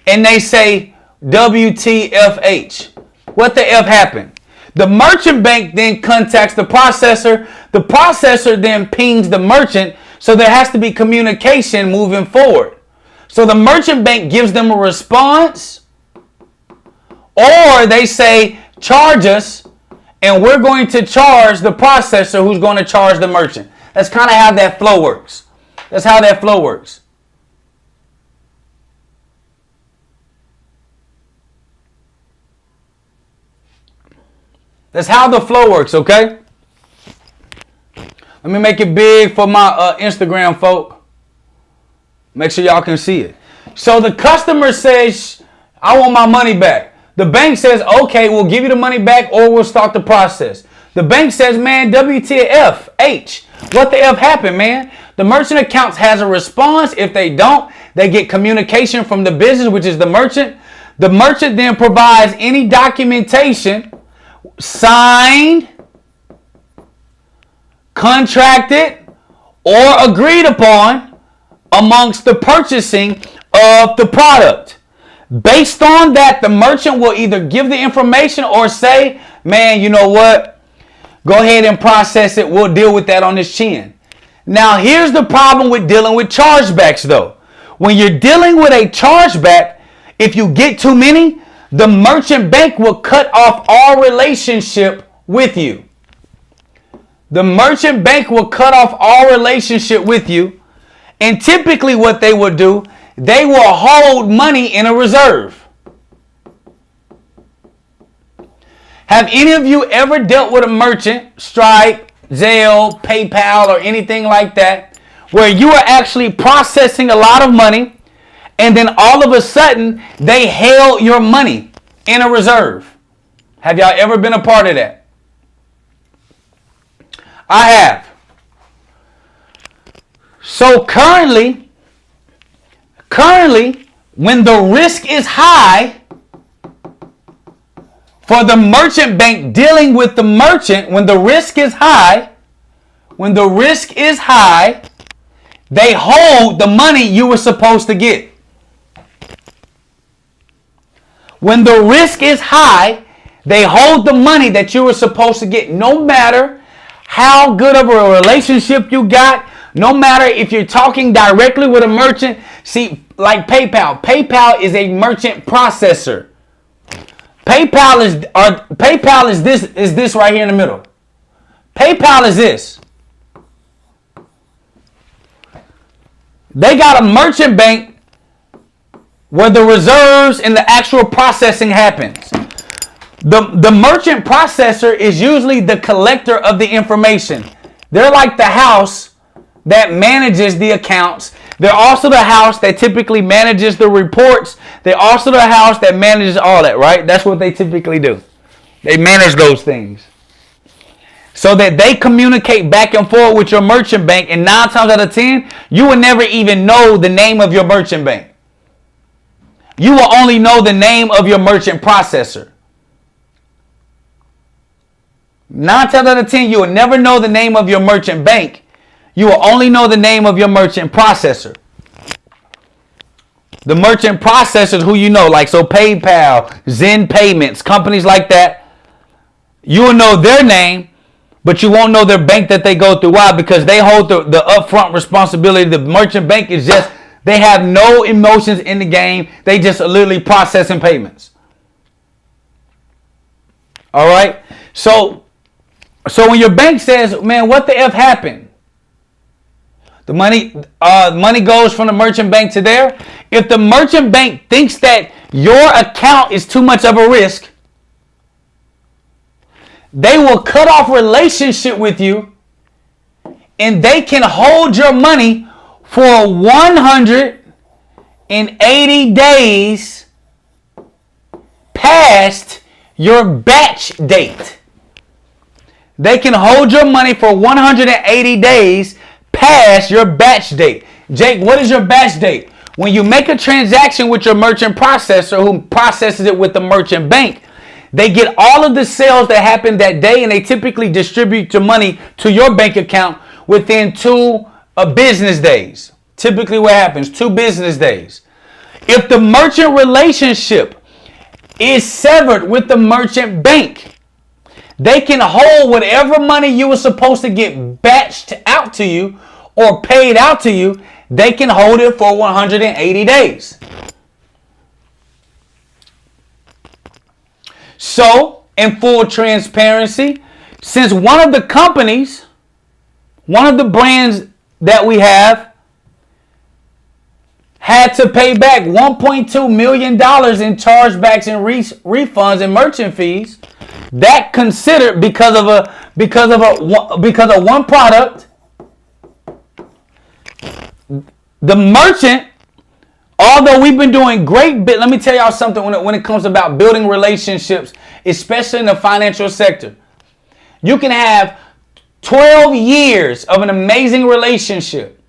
and they say WTFH. What the F happened? The merchant bank then contacts the processor. The processor then pings the merchant, so there has to be communication moving forward. So the merchant bank gives them a response, or they say, charge us, and we're going to charge the processor who's going to charge the merchant. That's kind of how that flow works. That's how that flow works. That's how the flow works, okay? Let me make it big for my Instagram folk. Make sure y'all can see it. So the customer says, I want my money back. The bank says, okay, we'll give you the money back or we'll start the process. The bank says, man, WTF, H. What the F happened, man? The merchant accounts has a response. If they don't, they get communication from the business, which is the merchant. The merchant then provides any documentation signed, contracted, or agreed upon amongst the purchasing of the product. Based on that, the merchant will either give the information or say, man, you know what? Go ahead and process it. We'll deal with that on this chin. Now, here's the problem with dealing with chargebacks, though. When you're dealing with a chargeback, if you get too many, the merchant bank will cut off all relationship with you. The merchant bank will cut off all relationship with you. And typically what they will do, they will hold money in a reserve. Have any of you ever dealt with a merchant, Stripe, Zelle, PayPal, or anything like that, where you are actually processing a lot of money, and then all of a sudden they held your money in a reserve? Have y'all ever been a part of that? I have. So currently, when the risk is high for the merchant bank dealing with the merchant, when the risk is high, they hold the money you were supposed to get. When the risk is high, they hold the money that you were supposed to get, no matter how good of a relationship you got, no matter if you're talking directly with a merchant. See, like PayPal. PayPal is a merchant processor. PayPal is this right here in the middle. PayPal is this. They got a merchant bank where the reserves and the actual processing happens. The merchant processor is usually the collector of the information. They're like the house that manages the accounts. They're also the house that typically manages the reports. They're also the house that manages all that, right? That's what they typically do. They manage those things so that they communicate back and forth with your merchant bank. And 9 times out of 10, you will never even know the name of your merchant bank. You will only know the name of your merchant processor. 9 times out of 10, you will never know the name of your merchant bank. You will only know the name of your merchant processor. The merchant processors who you know, like so PayPal, Zen Payments, companies like that, you will know their name, but you won't know their bank that they go through. Why? Because they hold the upfront responsibility. The merchant bank is just, they have no emotions in the game. They just literally processing payments. All right? So when your bank says, man, what the F happened? The money goes from the merchant bank to there. If the merchant bank thinks that your account is too much of a risk, they will cut off relationship with you, and they can hold your money for 180 days past your batch date. They can hold your money for 180 days past your batch date. Jake, what is your batch date? When you make a transaction with your merchant processor who processes it with the merchant bank, they get all of the sales that happened that day, and they typically distribute your money to your bank account within 2 business days. Typically what happens, 2 business days. If the merchant relationship is severed with the merchant bank, they can hold whatever money you were supposed to get batched out to you or paid out to you. They can hold it for 180 days. So, in full transparency, since one of the companies, one of the brands that we have, had to pay back $1.2 million in chargebacks and refunds and merchant fees, that considered because of one product, the merchant, although we've been doing great bit, let me tell y'all something when it comes about building relationships, especially in the financial sector. You can have 12 years of an amazing relationship.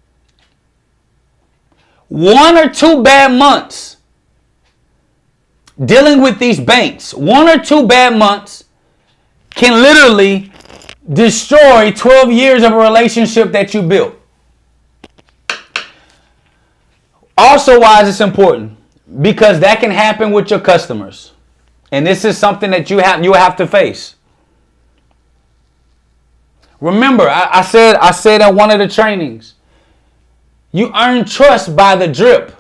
1 or 2 bad months dealing with these banks, 1 or 2 bad months can literally destroy 12 years of a relationship that you built. Also, why is this important? Because that can happen with your customers. And this is something that you have to face. Remember, I said in one of the trainings, you earn trust by the drip.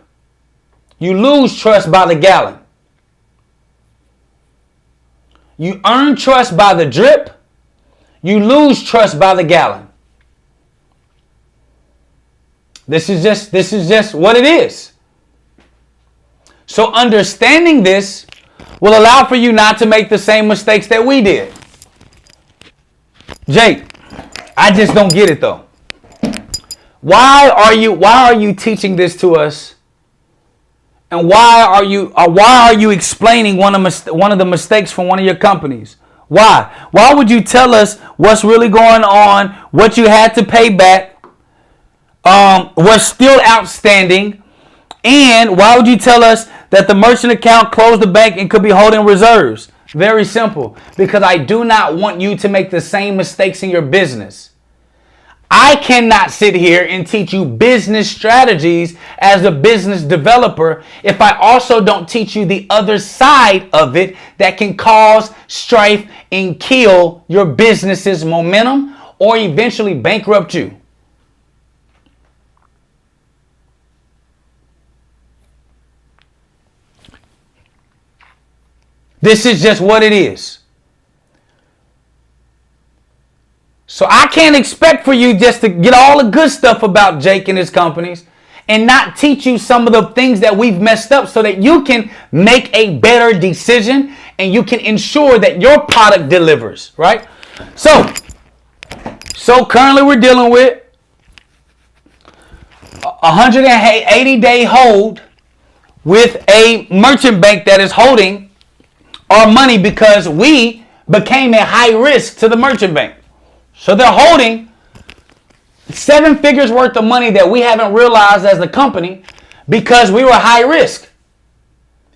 You lose trust by the gallon. You earn trust by the drip. You lose trust by the gallon. This is just what it is. So understanding this will allow for you not to make the same mistakes that we did. Jake, I just don't get it though. Why are you teaching this to us? And why are you explaining one of the mistakes from one of your companies? Why? Why would you tell us what's really going on, what you had to pay back, what's still outstanding, and why would you tell us that the merchant account closed the bank and could be holding reserves? Very simple. Because I do not want you to make the same mistakes in your business. I cannot sit here and teach you business strategies as a business developer if I also don't teach you the other side of it that can cause strife and kill your business's momentum or eventually bankrupt you. This is just what it is. So I can't expect for you just to get all the good stuff about Jake and his companies and not teach you some of the things that we've messed up so that you can make a better decision and you can ensure that your product delivers, right? So So currently we're dealing with a 180-day hold with a merchant bank that is holding our money because we became a high risk to the merchant bank. So they're holding 7 figures worth of money that we haven't realized as the company because we were high risk.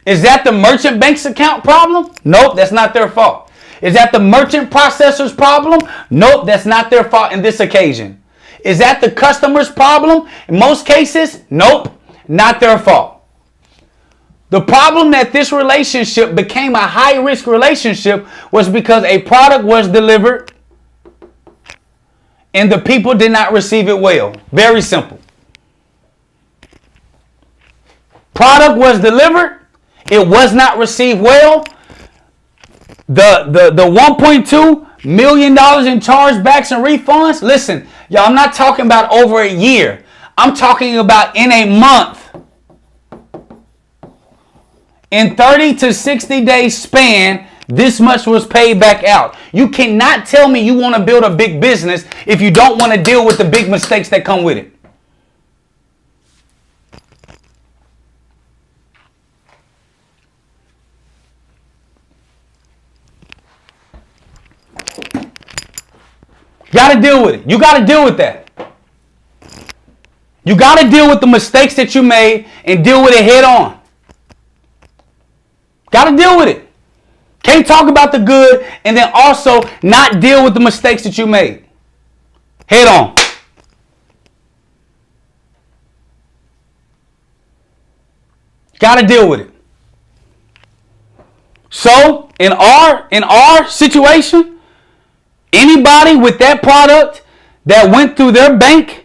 Is that the merchant bank's account problem? Nope, that's not their fault. Is that the merchant processor's problem? Nope, that's not their fault in this occasion. Is that the customer's problem? In most cases, nope, not their fault. The problem that this relationship became a high-risk relationship was because a product was delivered and the people did not receive it well. Very simple. Product was delivered. It was not received well. The $1.2 million in chargebacks and refunds. Listen, y'all, I'm not talking about over a year. I'm talking about in a month. In 30 to 60 days span, this much was paid back out. You cannot tell me you want to build a big business if you don't want to deal with the big mistakes that come with it. Got to deal with it. You got to deal with that. You got to deal with the mistakes that you made and deal with it head on. Got to deal with it. Can't talk about the good and then also not deal with the mistakes that you made. Head on. Got to deal with it. So in our situation, anybody with that product that went through their bank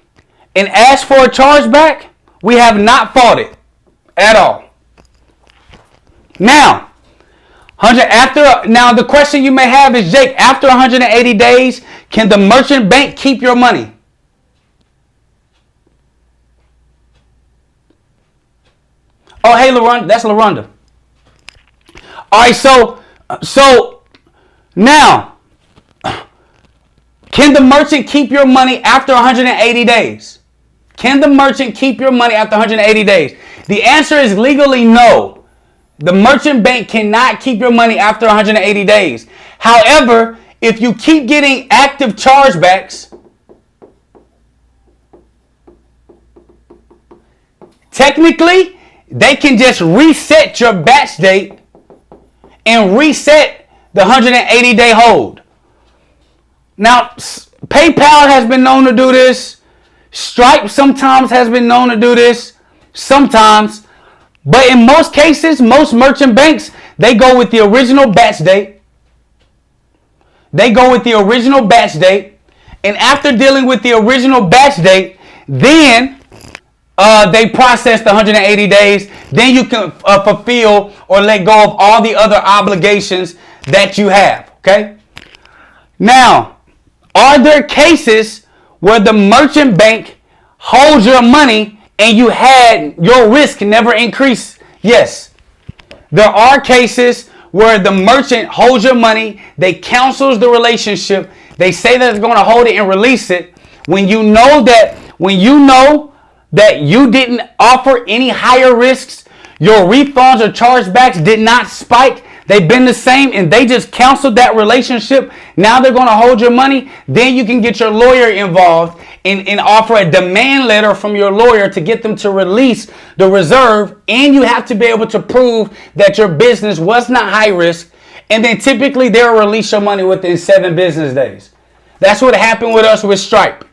and asked for a chargeback, we have not fought it at all. Now, the question you may have is, Jake, after 180 days, can the merchant bank keep your money? Oh, hey, LaRonda, that's LaRonda. All right, so now, can the merchant keep your money after 180 days? Can the merchant keep your money after 180 days? The answer is legally no. The merchant bank cannot keep your money after 180 days. However, if you keep getting active chargebacks, technically, they can just reset your batch date and reset the 180-day hold. Now, PayPal has been known to do this. Stripe sometimes has been known to do this. Sometimes. But in most cases, most merchant banks, they go with the original batch date. They go with the original batch date. And after dealing with the original batch date, then they process the 180 days. Then you can fulfill or let go of all the other obligations that you have. Okay? Now, are there cases where the merchant bank holds your money and you had your risk never increase? Yes. There are cases where the merchant holds your money, they cancels the relationship, they say that they're going to hold it and release it. When you know that you didn't offer any higher risks, your refunds or chargebacks did not spike, they've been the same, and they just canceled that relationship. Now they're going to hold your money. Then you can get your lawyer involved and offer a demand letter from your lawyer to get them to release the reserve. And you have to be able to prove that your business was not high risk. And then typically they'll release your money within 7 business days. That's what happened with us with Stripe.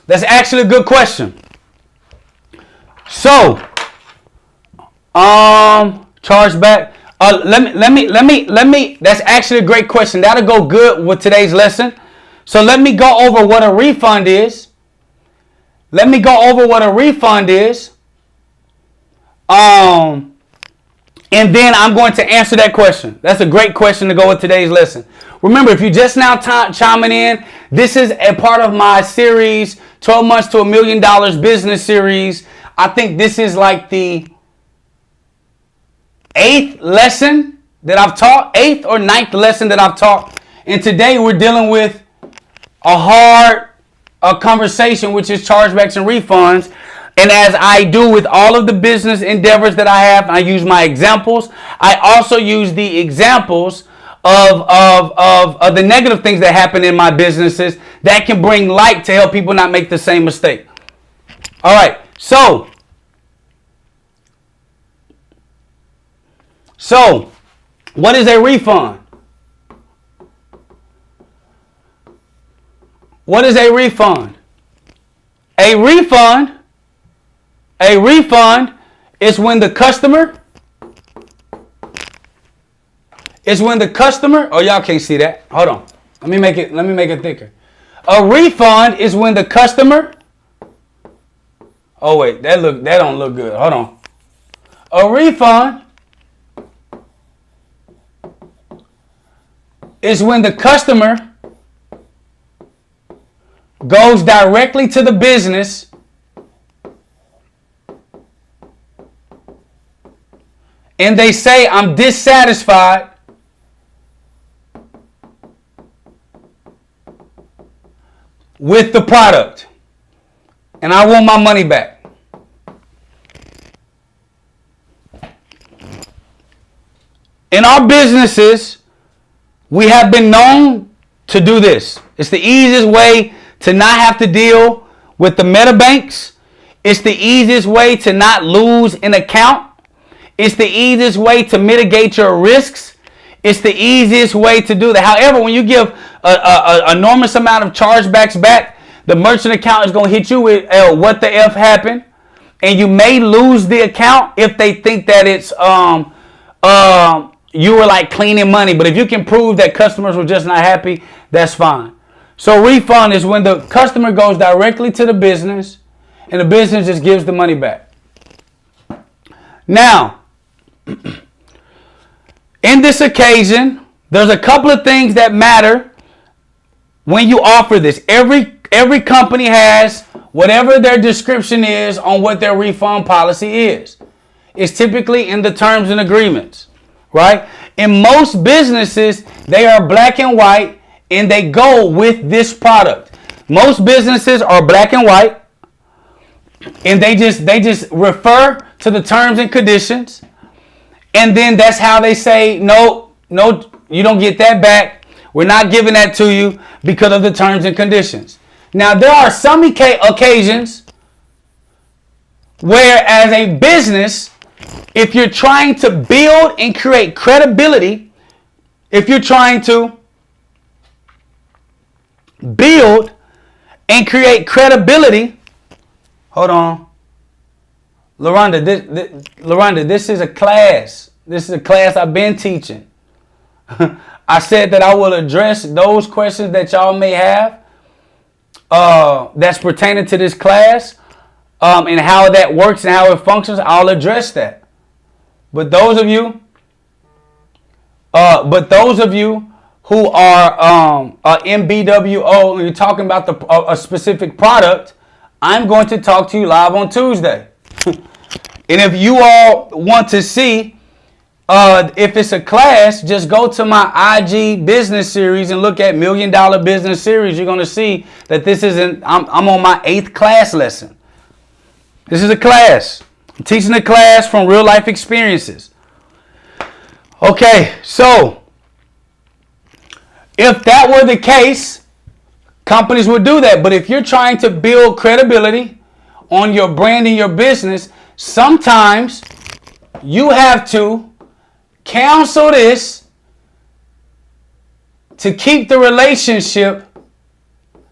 That's actually a good question. So, chargeback. Let me. That's actually a great question. That'll go good with today's lesson. So let me go over what a refund is. And then I'm going to answer that question. That's a great question to go with today's lesson. Remember, if you just now chiming in, this is a part of my series, 12 Months to $1 Million Business Series. I think this is like the 8th lesson that I've taught, 8th or 9th lesson that I've taught. And today we're dealing with a hard conversation, which is chargebacks and refunds. And as I do with all of the business endeavors that I have, I use my examples. I also use the examples of the negative things that happen in my businesses that can bring light to help people not make the same mistake. All right. So what is a refund? What is a refund? A refund is when the customer, oh, y'all can't see that. Hold on. Let me make it thicker. A refund is when the customer, oh wait, that don't look good. Hold on. A refund is when the customer goes directly to the business and they say, I'm dissatisfied with the product and I want my money back. In our businesses, we have been known to do this. It's the easiest way to not have to deal with the meta banks. It's the easiest way to not lose an account. It's the easiest way to mitigate your risks. It's the easiest way to do that. However, when you give an enormous amount of chargebacks back, the merchant account is going to hit you with what the F happened. And you may lose the account if they think that it's you were like cleaning money. But if you can prove that customers were just not happy, that's fine. So refund is when the customer goes directly to the business and the business just gives the money back. Now, in this occasion, there's a couple of things that matter when you offer this. Every company has whatever their description is on what their refund policy is. It's typically in the terms and agreements, right? In most businesses, they are black and white and they go with this product. Most businesses are black and white and they just refer to the terms and conditions. And then that's how they say, no, you don't get that back. We're not giving that to you because of the terms and conditions. Now, there are some occasions where as a business, if you're trying to build and create credibility, if you're trying to build and create credibility, hold on. LaRonda, this is a class. This is a class I've been teaching. I said that I will address those questions that y'all may have that's pertaining to this class and how that works and how it functions. I'll address that. But those of you who are MBWO and you're talking about a specific product, I'm going to talk to you live on Tuesday. And if you all want to see if it's a class, just go to my IG business series and look at $1 Million Business Series. You're going to see that this isn't, I'm on my 8th class lesson. This is a class. I'm teaching a class from real life experiences. Okay, so if that were the case, companies would do that. But if you're trying to build credibility on your brand and your business, sometimes you have to cancel this to keep the relationship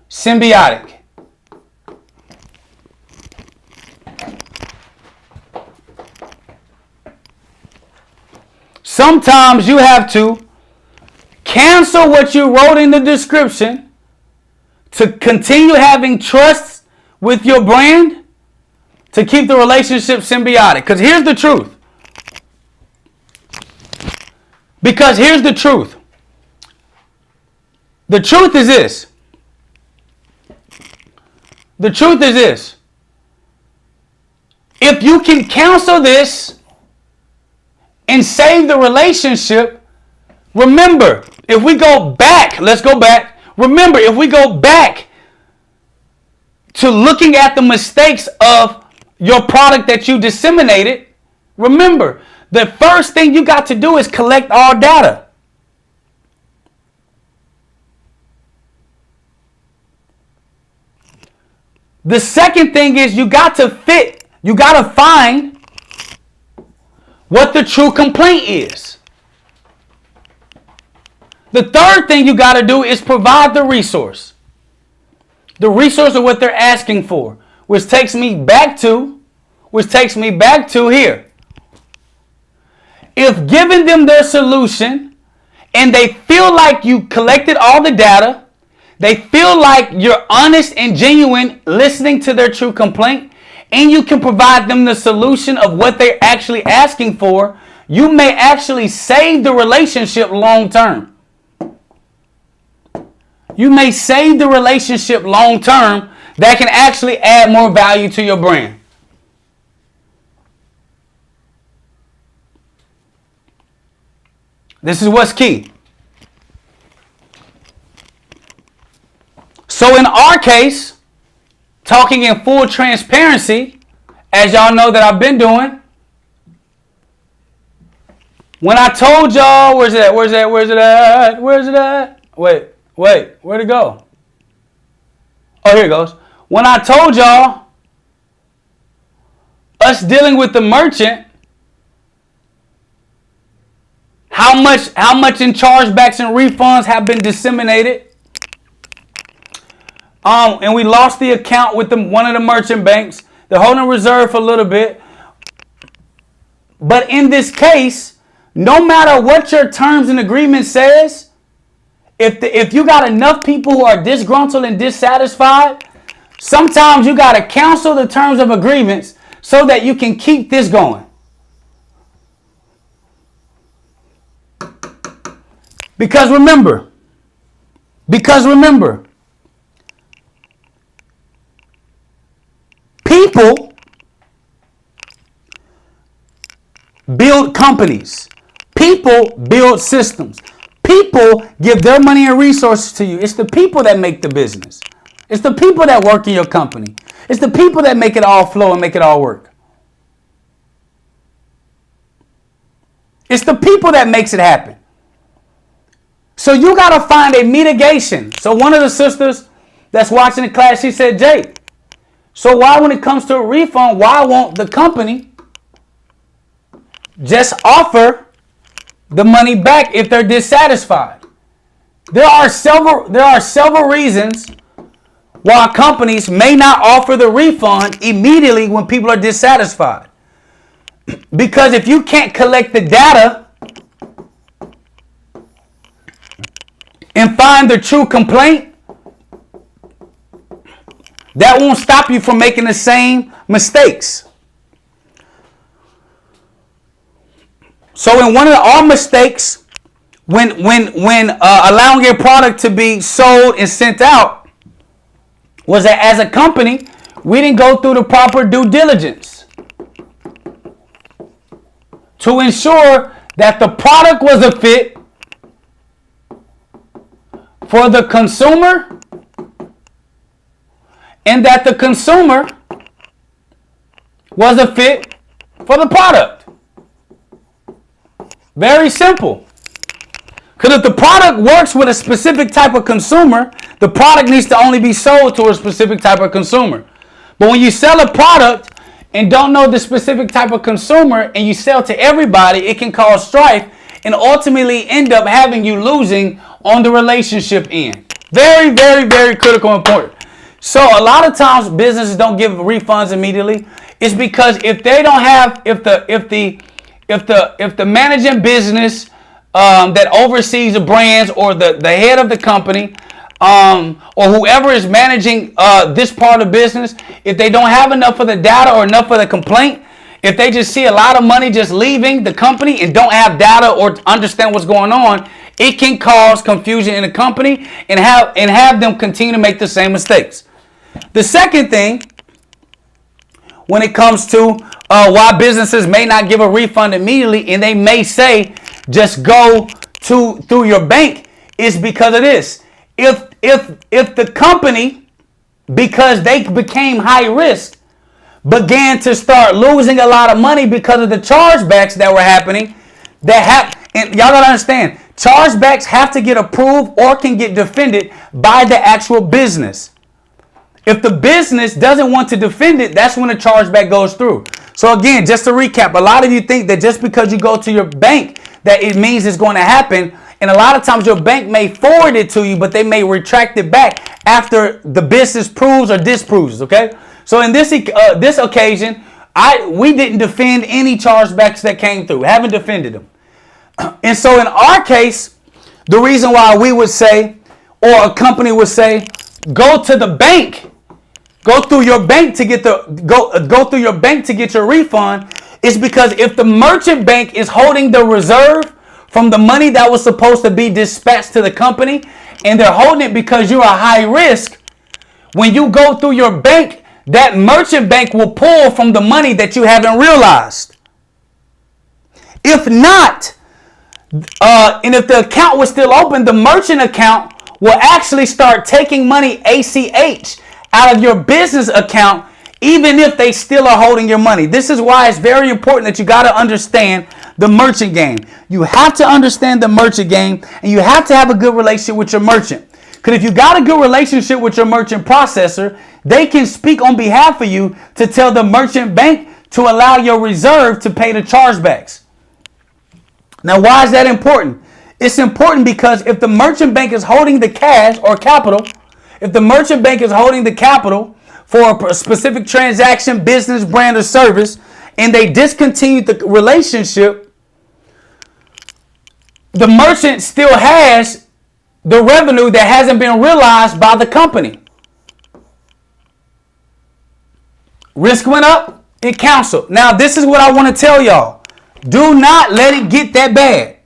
symbiotic. Sometimes you have to cancel what you wrote in the description to continue having trust with your brand, to keep the relationship symbiotic. Because here's the truth. Because here's the truth. The truth is this. The truth is this. If you can cancel this and save the relationship, remember, if we go back, let's go back. Remember, if we go back to looking at the mistakes of your product that you disseminated, remember, the first thing you got to do is collect all data. The second thing is you got to find what the true complaint is. The third thing you got to do is provide the resource. The resource of what they're asking for, which takes me back to here. If giving them their solution and they feel like you collected all the data, they feel like you're honest and genuine listening to their true complaint, and you can provide them the solution of what they're actually asking for, you may actually save the relationship long term. You may save the relationship long term that can actually add more value to your brand. This is what's key. So in our case, talking in full transparency, as y'all know that I've been doing, when I told y'all, where's it at? Wait, where'd it go? Oh, here it goes. When I told y'all, us dealing with the merchant, how much in chargebacks and refunds have been disseminated, and we lost the account with one of the merchant banks. They're holding reserve for a little bit. But in this case, no matter what your terms and agreement says, if you got enough people who are disgruntled and dissatisfied, sometimes you got to cancel the terms of agreements so that you can keep this going. Because remember, people build companies. People build systems. People give their money and resources to you. It's the people that make the business. It's the people that work in your company. It's the people that make it all flow and make it all work. It's the people that makes it happen. So you got to find a mitigation. So one of the sisters that's watching the class, she said, Jay, so why when it comes to a refund, why won't the company just offer the money back if they're dissatisfied? There are several reasons why companies may not offer the refund immediately when people are dissatisfied. Because if you can't collect the data and find the true complaint, that won't stop you from making the same mistakes. So in one of our mistakes, when allowing your product to be sold and sent out, was that as a company, we didn't go through the proper due diligence to ensure that the product was a fit for the consumer and that the consumer was a fit for the product. Very simple. Because if the product works with a specific type of consumer, the product needs to only be sold to a specific type of consumer. But when you sell a product and don't know the specific type of consumer and you sell to everybody, it can cause strife and ultimately end up having you losing on the relationship end. Very, very, very critical and important. So a lot of times businesses don't give refunds immediately. It's because if they don't have, if the managing business that oversees the brands or the head of the company or whoever is managing this part of business, if they don't have enough of the data or enough of the complaint, if they just see a lot of money just leaving the company and don't have data or understand what's going on, it can cause confusion in the company and have them continue to make the same mistakes. The second thing, when it comes to why businesses may not give a refund immediately and they may say just go through your bank, is because of this. If the company, because they became high risk, began to start losing a lot of money because of the chargebacks that were happening, and y'all gotta understand, chargebacks have to get approved or can get defended by the actual business. If the business doesn't want to defend it, that's when a chargeback goes through. So again, just to recap, a lot of you think that just because you go to your bank that it means it's going to happen. And a lot of times your bank may forward it to you, but they may retract it back after the business proves or disproves, okay? So in this occasion, we didn't defend any chargebacks that came through. Haven't defended them. And so in our case, the reason why we would say, or a company would say, go to the bank, go through your bank to get go through your bank to get your refund, is because if the merchant bank is holding the reserve from the money that was supposed to be dispatched to the company, and they're holding it because you're a high risk, when you go through your bank, that merchant bank will pull from the money that you haven't realized. If not, and if the account was still open, the merchant account will actually start taking money ACH out of your business account, even if they still are holding your money. This is why it's very important that you got to understand the merchant game. You have to understand the merchant game, and you have to have a good relationship with your merchant. Because if you got a good relationship with your merchant processor, they can speak on behalf of you to tell the merchant bank to allow your reserve to pay the chargebacks. Now, why is that important? It's important because if the merchant bank is holding the cash or capital, if the merchant bank is holding the capital for a specific transaction, business, brand, or service, and they discontinue the relationship, the merchant still has the revenue that hasn't been realized by the company. Risk went up, it canceled. Now, this is what I want to tell y'all. Do not let it get that bad.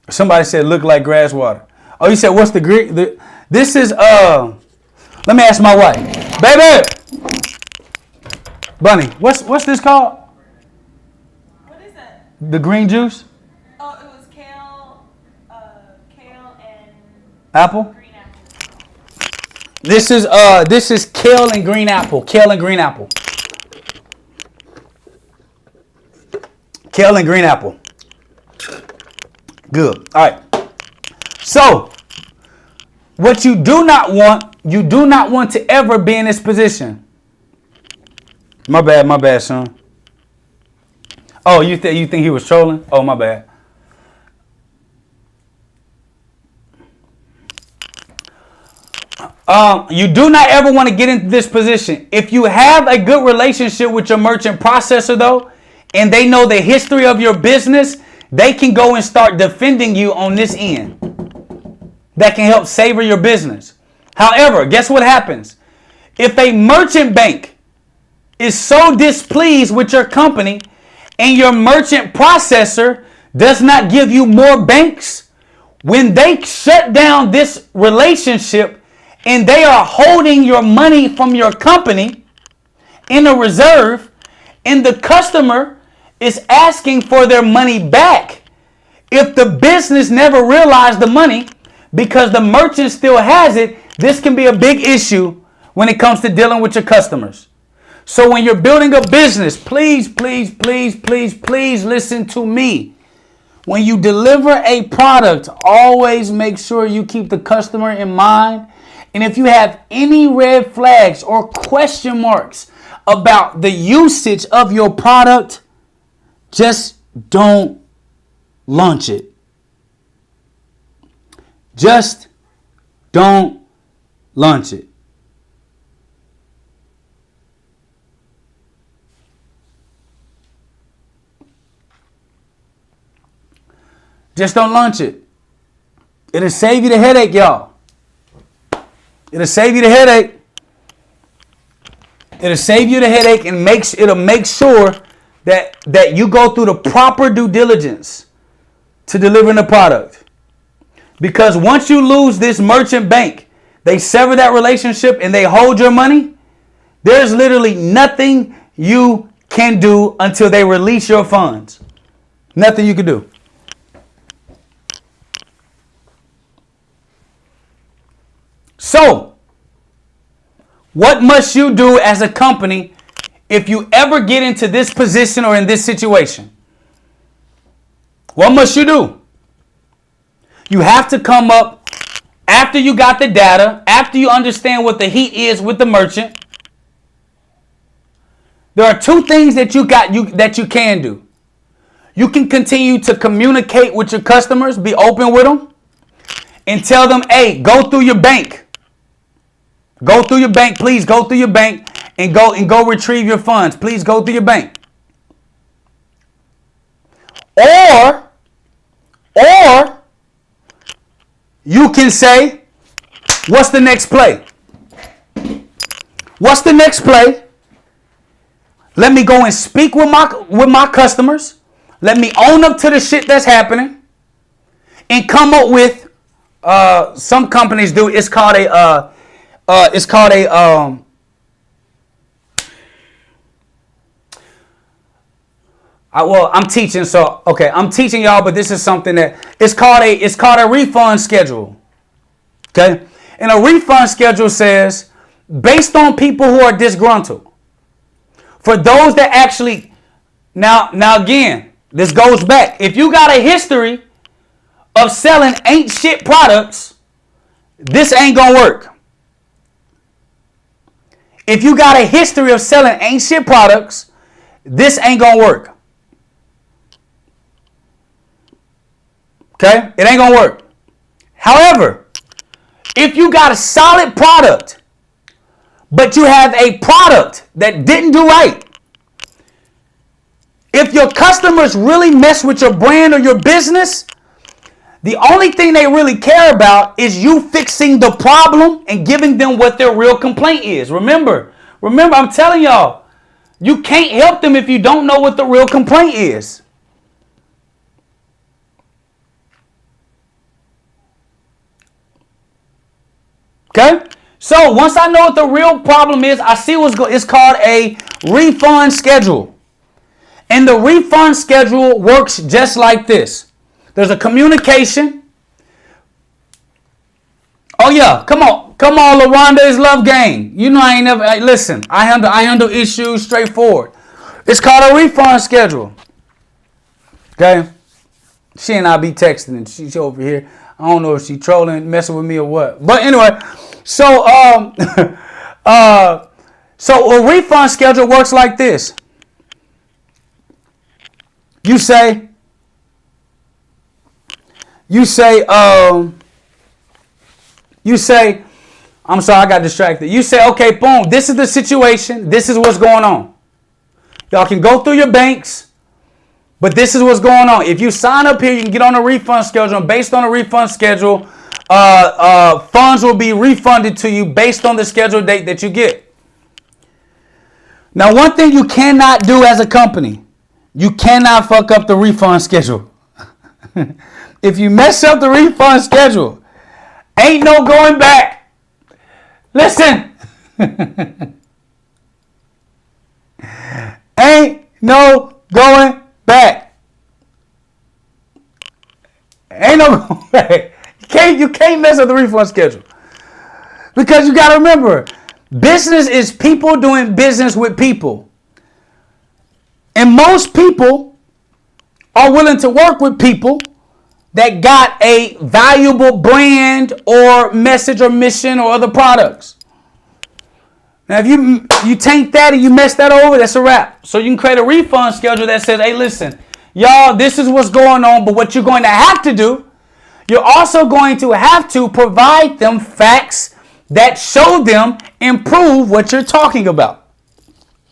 Somebody said, look like grass water. Oh, you said, what's the green? This is, let me ask my wife. Baby! Bunny, what's this called? What is that? The green juice? Oh, it was kale and Apple? green apple. This is kale and green apple. Kale and green apple. Kale and green apple. Good. All right. So, what you do not want to ever be in this position. My bad, son. Oh, you think he was trolling? Oh, my bad. You do not ever want to get into this position. If you have a good relationship with your merchant processor, though, and they know the history of your business, they can go and start defending you on this end. That can help savor your business. However, guess what happens? If a merchant bank is so displeased with your company and your merchant processor does not give you more banks, when they shut down this relationship and they are holding your money from your company in a reserve, and the customer is asking for their money back, if the business never realized the money because the merchant still has it, this can be a big issue when it comes to dealing with your customers. So when you're building a business, please listen to me. When you deliver a product, always make sure you keep the customer in mind. And if you have any red flags or question marks about the usage of your product, just don't launch it. Just don't launch it. Just don't launch it. It'll save you the headache, y'all. It'll save you the headache. It'll save you the headache and it'll make sure that you go through the proper due diligence to delivering the product. Because once you lose this merchant bank, they sever that relationship and they hold your money. There's literally nothing you can do until they release your funds. Nothing you can do. So, what must you do as a company if you ever get into this position or in this situation? What must you do? You have to come up after you got the data, after you understand what the heat is with the merchant. There are two things that you can do. You can continue to communicate with your customers, be open with them, and tell them, hey, go through your bank. Go through your bank, please go through your bank and go retrieve your funds. Please go through your bank. Or you can say, what's the next play? What's the next play? Let me go and speak with my customers. Let me own up to the shit that's happening and come up with some companies do. It's called a I'm teaching, so okay, I'm teaching y'all, but this is something that it's called a refund schedule. Okay? And a refund schedule says, based on people who are disgruntled, for those that actually now again, this goes back. If you got a history of selling ain't shit products, this ain't gonna work. If you got a history of selling ain't shit products, this ain't gonna work. Okay? It ain't gonna work. However, if you got a solid product, but you have a product that didn't do right, if your customers really mess with your brand or your business, the only thing they really care about is you fixing the problem and giving them what their real complaint is. Remember, I'm telling y'all, you can't help them if you don't know what the real complaint is. Okay? So once I know what the real problem is, I see it's called a refund schedule. And the refund schedule works just like this. There's a communication. Oh yeah, come on, LaRonda is love game. You know I ain't never. Listen, I handle issues straightforward. It's called a refund schedule. Okay, she and I be texting, and she's over here. I don't know if she trolling, messing with me or what. But anyway, so so a refund schedule works like this. You say, I'm sorry, I got distracted. You say, okay, boom, this is the situation. This is what's going on. Y'all can go through your banks, but this is what's going on. If you sign up here, you can get on a refund schedule. And based on a refund schedule, funds will be refunded to you based on the scheduled date that you get. Now, one thing you cannot do as a company, you cannot fuck up the refund schedule. If you mess up the refund schedule, ain't no going back. Listen. Ain't no going back. Ain't no going back. You can't mess up the refund schedule. Because you got to remember, business is people doing business with people. And most people are willing to work with people that got a valuable brand or message or mission or other products. Now, if you taint that and you mess that over, that's a wrap. So you can create a refund schedule that says, hey, listen, y'all, this is what's going on. But what you're going to have to do, you're also going to have to provide them facts that show them and prove what you're talking about.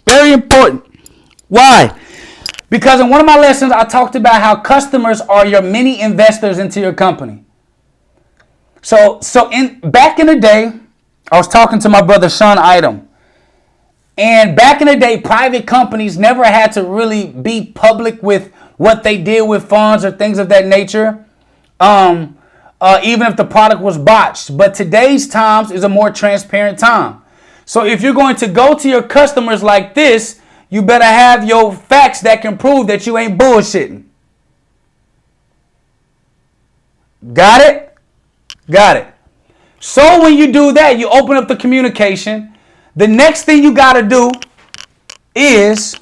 Very important. Why? Because in one of my lessons, I talked about how customers are your mini investors into your company. So back in the day, I was talking to my brother Sean Item. And back in the day, private companies never had to really be public with what they did with funds or things of that nature, even if the product was botched. But today's times is a more transparent time. So if you're going to go to your customers like this, you better have your facts that can prove that you ain't bullshitting. Got it? Got it. So when you do that, you open up the communication. The next thing you got to do is,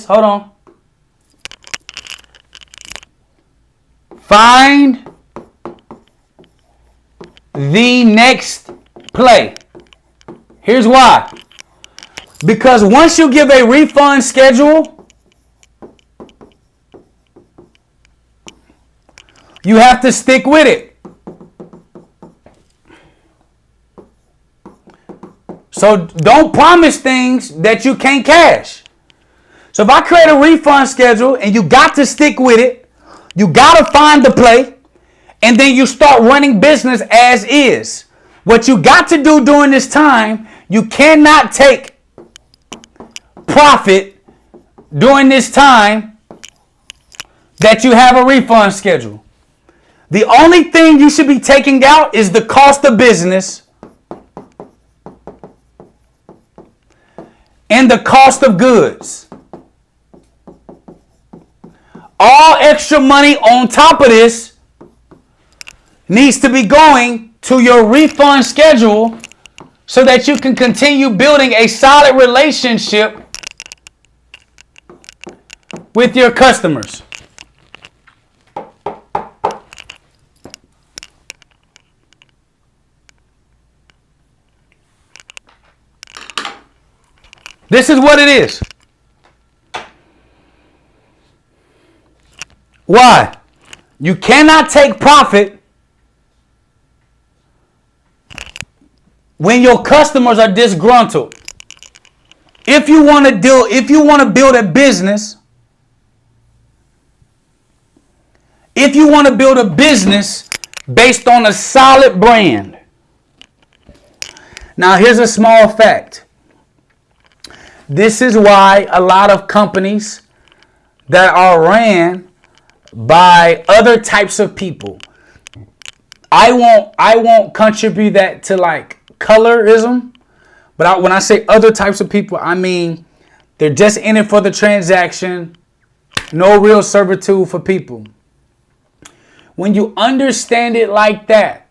hold on. Find the next play. Here's why. Because once you give a refund schedule, you have to stick with it. So don't promise things that you can't cash. So if I create a refund schedule and you got to stick with it, you got to find the play, and then you start running business as is. What you got to do during this time, you cannot take profit during this time that you have a refund schedule. The only thing you should be taking out is the cost of business and the cost of goods. All extra money on top of this needs to be going to your refund schedule so that you can continue building a solid relationship with your customers. This is what it is. Why? You cannot take profit when your customers are disgruntled. If you want to build a business, based on a solid brand. Now here's a small fact. This is why a lot of companies that are ran by other types of people. I won't contribute that to like colorism, but when I say other types of people, I mean they're just in it for the transaction, no real servitude for people. When you understand it like that,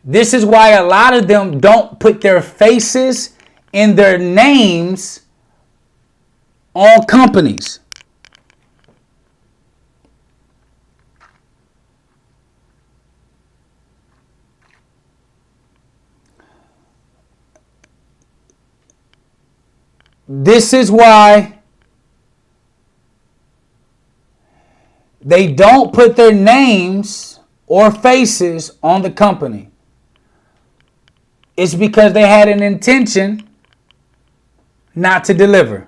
this is why a lot of them don't put their faces in their names on companies. This is why they don't put their names or faces on the company. It's because they had an intention not to deliver.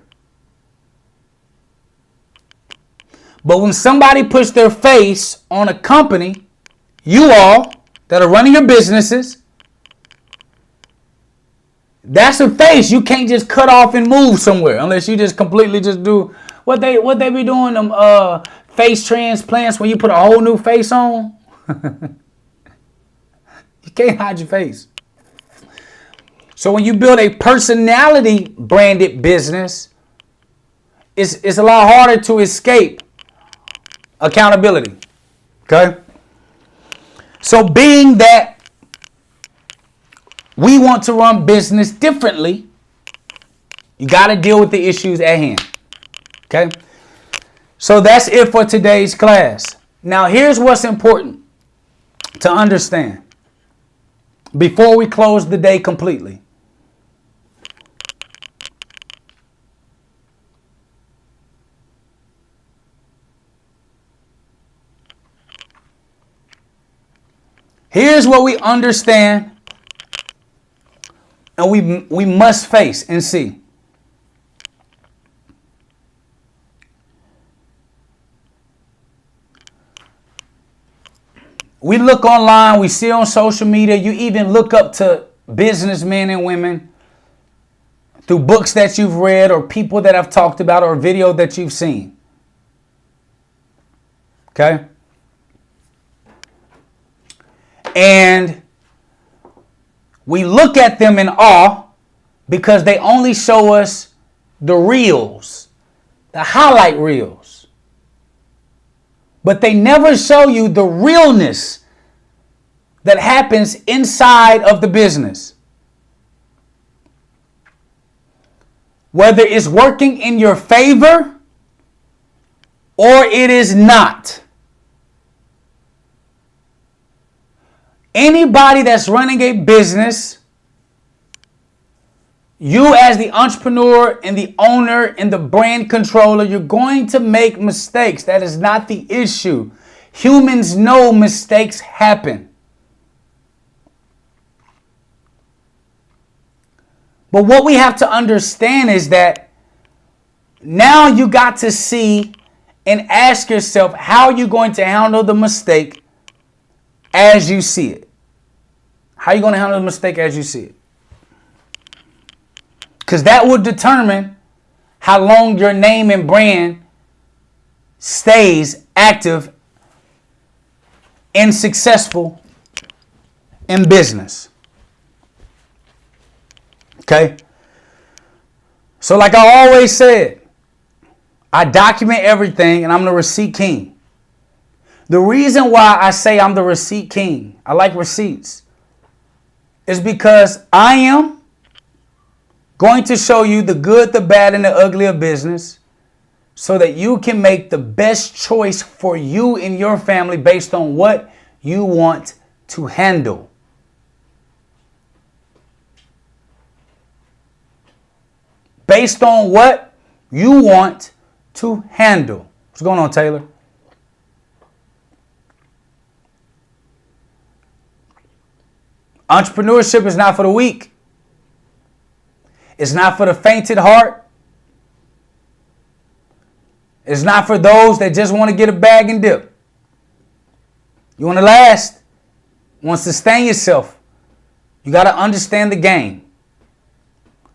But when somebody puts their face on a company, you all that are running your businesses, that's a face you can't just cut off and move somewhere unless you just completely just do what they be doing, them face transplants when you put a whole new face on. You can't hide your face. So when you build a personality branded business, it's a lot harder to escape accountability. Okay? So being that we want to run business differently, you got to deal with the issues at hand. Okay? So that's it for today's class. Now here's what's important to understand before we close the day completely. Here's what we understand and we must face and see. We look online, we see on social media, you even look up to businessmen and women through books that you've read or people that have talked about or video that you've seen. Okay? And we look at them in awe because they only show us the reels, the highlight reels. But they never show you the realness that happens inside of the business. Whether it's working in your favor or it is not. Anybody that's running a business, you as the entrepreneur and the owner and the brand controller, you're going to make mistakes. That is not the issue. Humans know mistakes happen. But what we have to understand is that now you got to see and ask yourself how you're going to handle the mistake as you see it. How are you going to handle the mistake as you see it? Because that will determine how long your name and brand stays active and successful in business. Okay? So like I always said, I document everything and I'm the receipt king. The reason why I say I'm the receipt king, I like receipts, is because I am going to show you the good, the bad, and the ugly of business so that you can make the best choice for you and your family based on what you want to handle. Based on what you want to handle. What's going on, Taylor? Entrepreneurship is not for the weak. It's not for the faint at heart. It's not for those that just want to get a bag and dip. You want to last. You want to sustain yourself. You got to understand the game.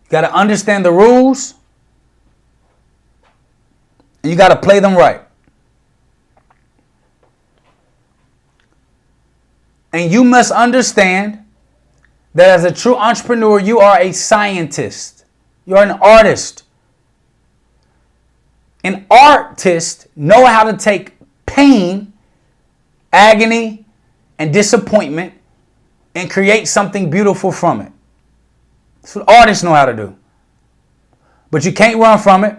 You got to understand the rules. And you got to play them right. And you must understand that as a true entrepreneur, you are a scientist. You are an artist. An artist know how to take pain, agony, and disappointment and create something beautiful from it. That's what artists know how to do. But you can't run from it.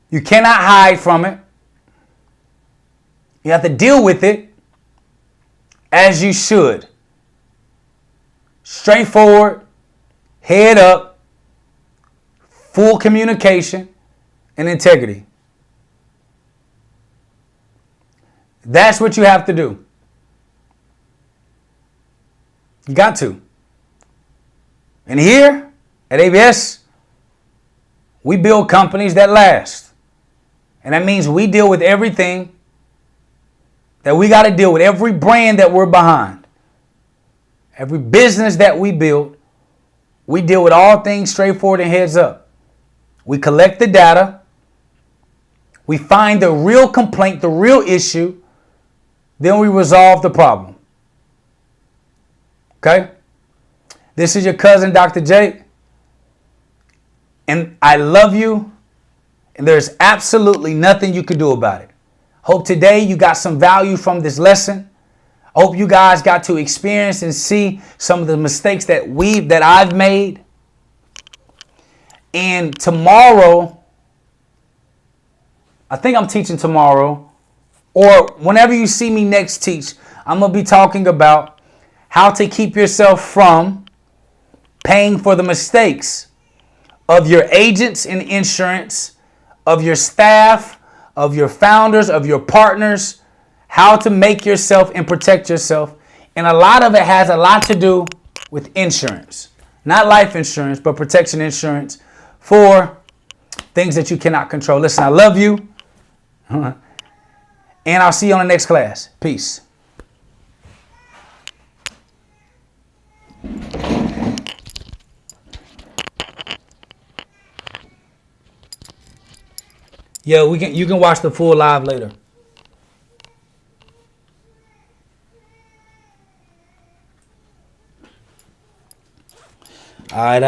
You cannot hide from it. You have to deal with it as you should. Straightforward, head up, full communication, and integrity. That's what you have to do. You got to. And here at ABS, we build companies that last. And that means we deal with everything that we got to deal with, every brand that we're behind. Every business that we build, we deal with all things straightforward and heads up. We collect the data. We find the real complaint, the real issue. Then we resolve the problem. Okay? This is your cousin, Dr. J. And I love you. And there's absolutely nothing you can do about it. Hope today you got some value from this lesson. Hope you guys got to experience and see some of the mistakes that I've made. And tomorrow, I think I'm teaching tomorrow, or whenever you see me next teach, I'm going to be talking about how to keep yourself from paying for the mistakes of your agents in insurance, of your staff, of your founders, of your partners, how to make yourself and protect yourself. And a lot of it has a lot to do with insurance. Not life insurance, but protection insurance for things that you cannot control. Listen, I love you. And I'll see you on the next class. Peace. Yeah, you can watch the full live later. All right.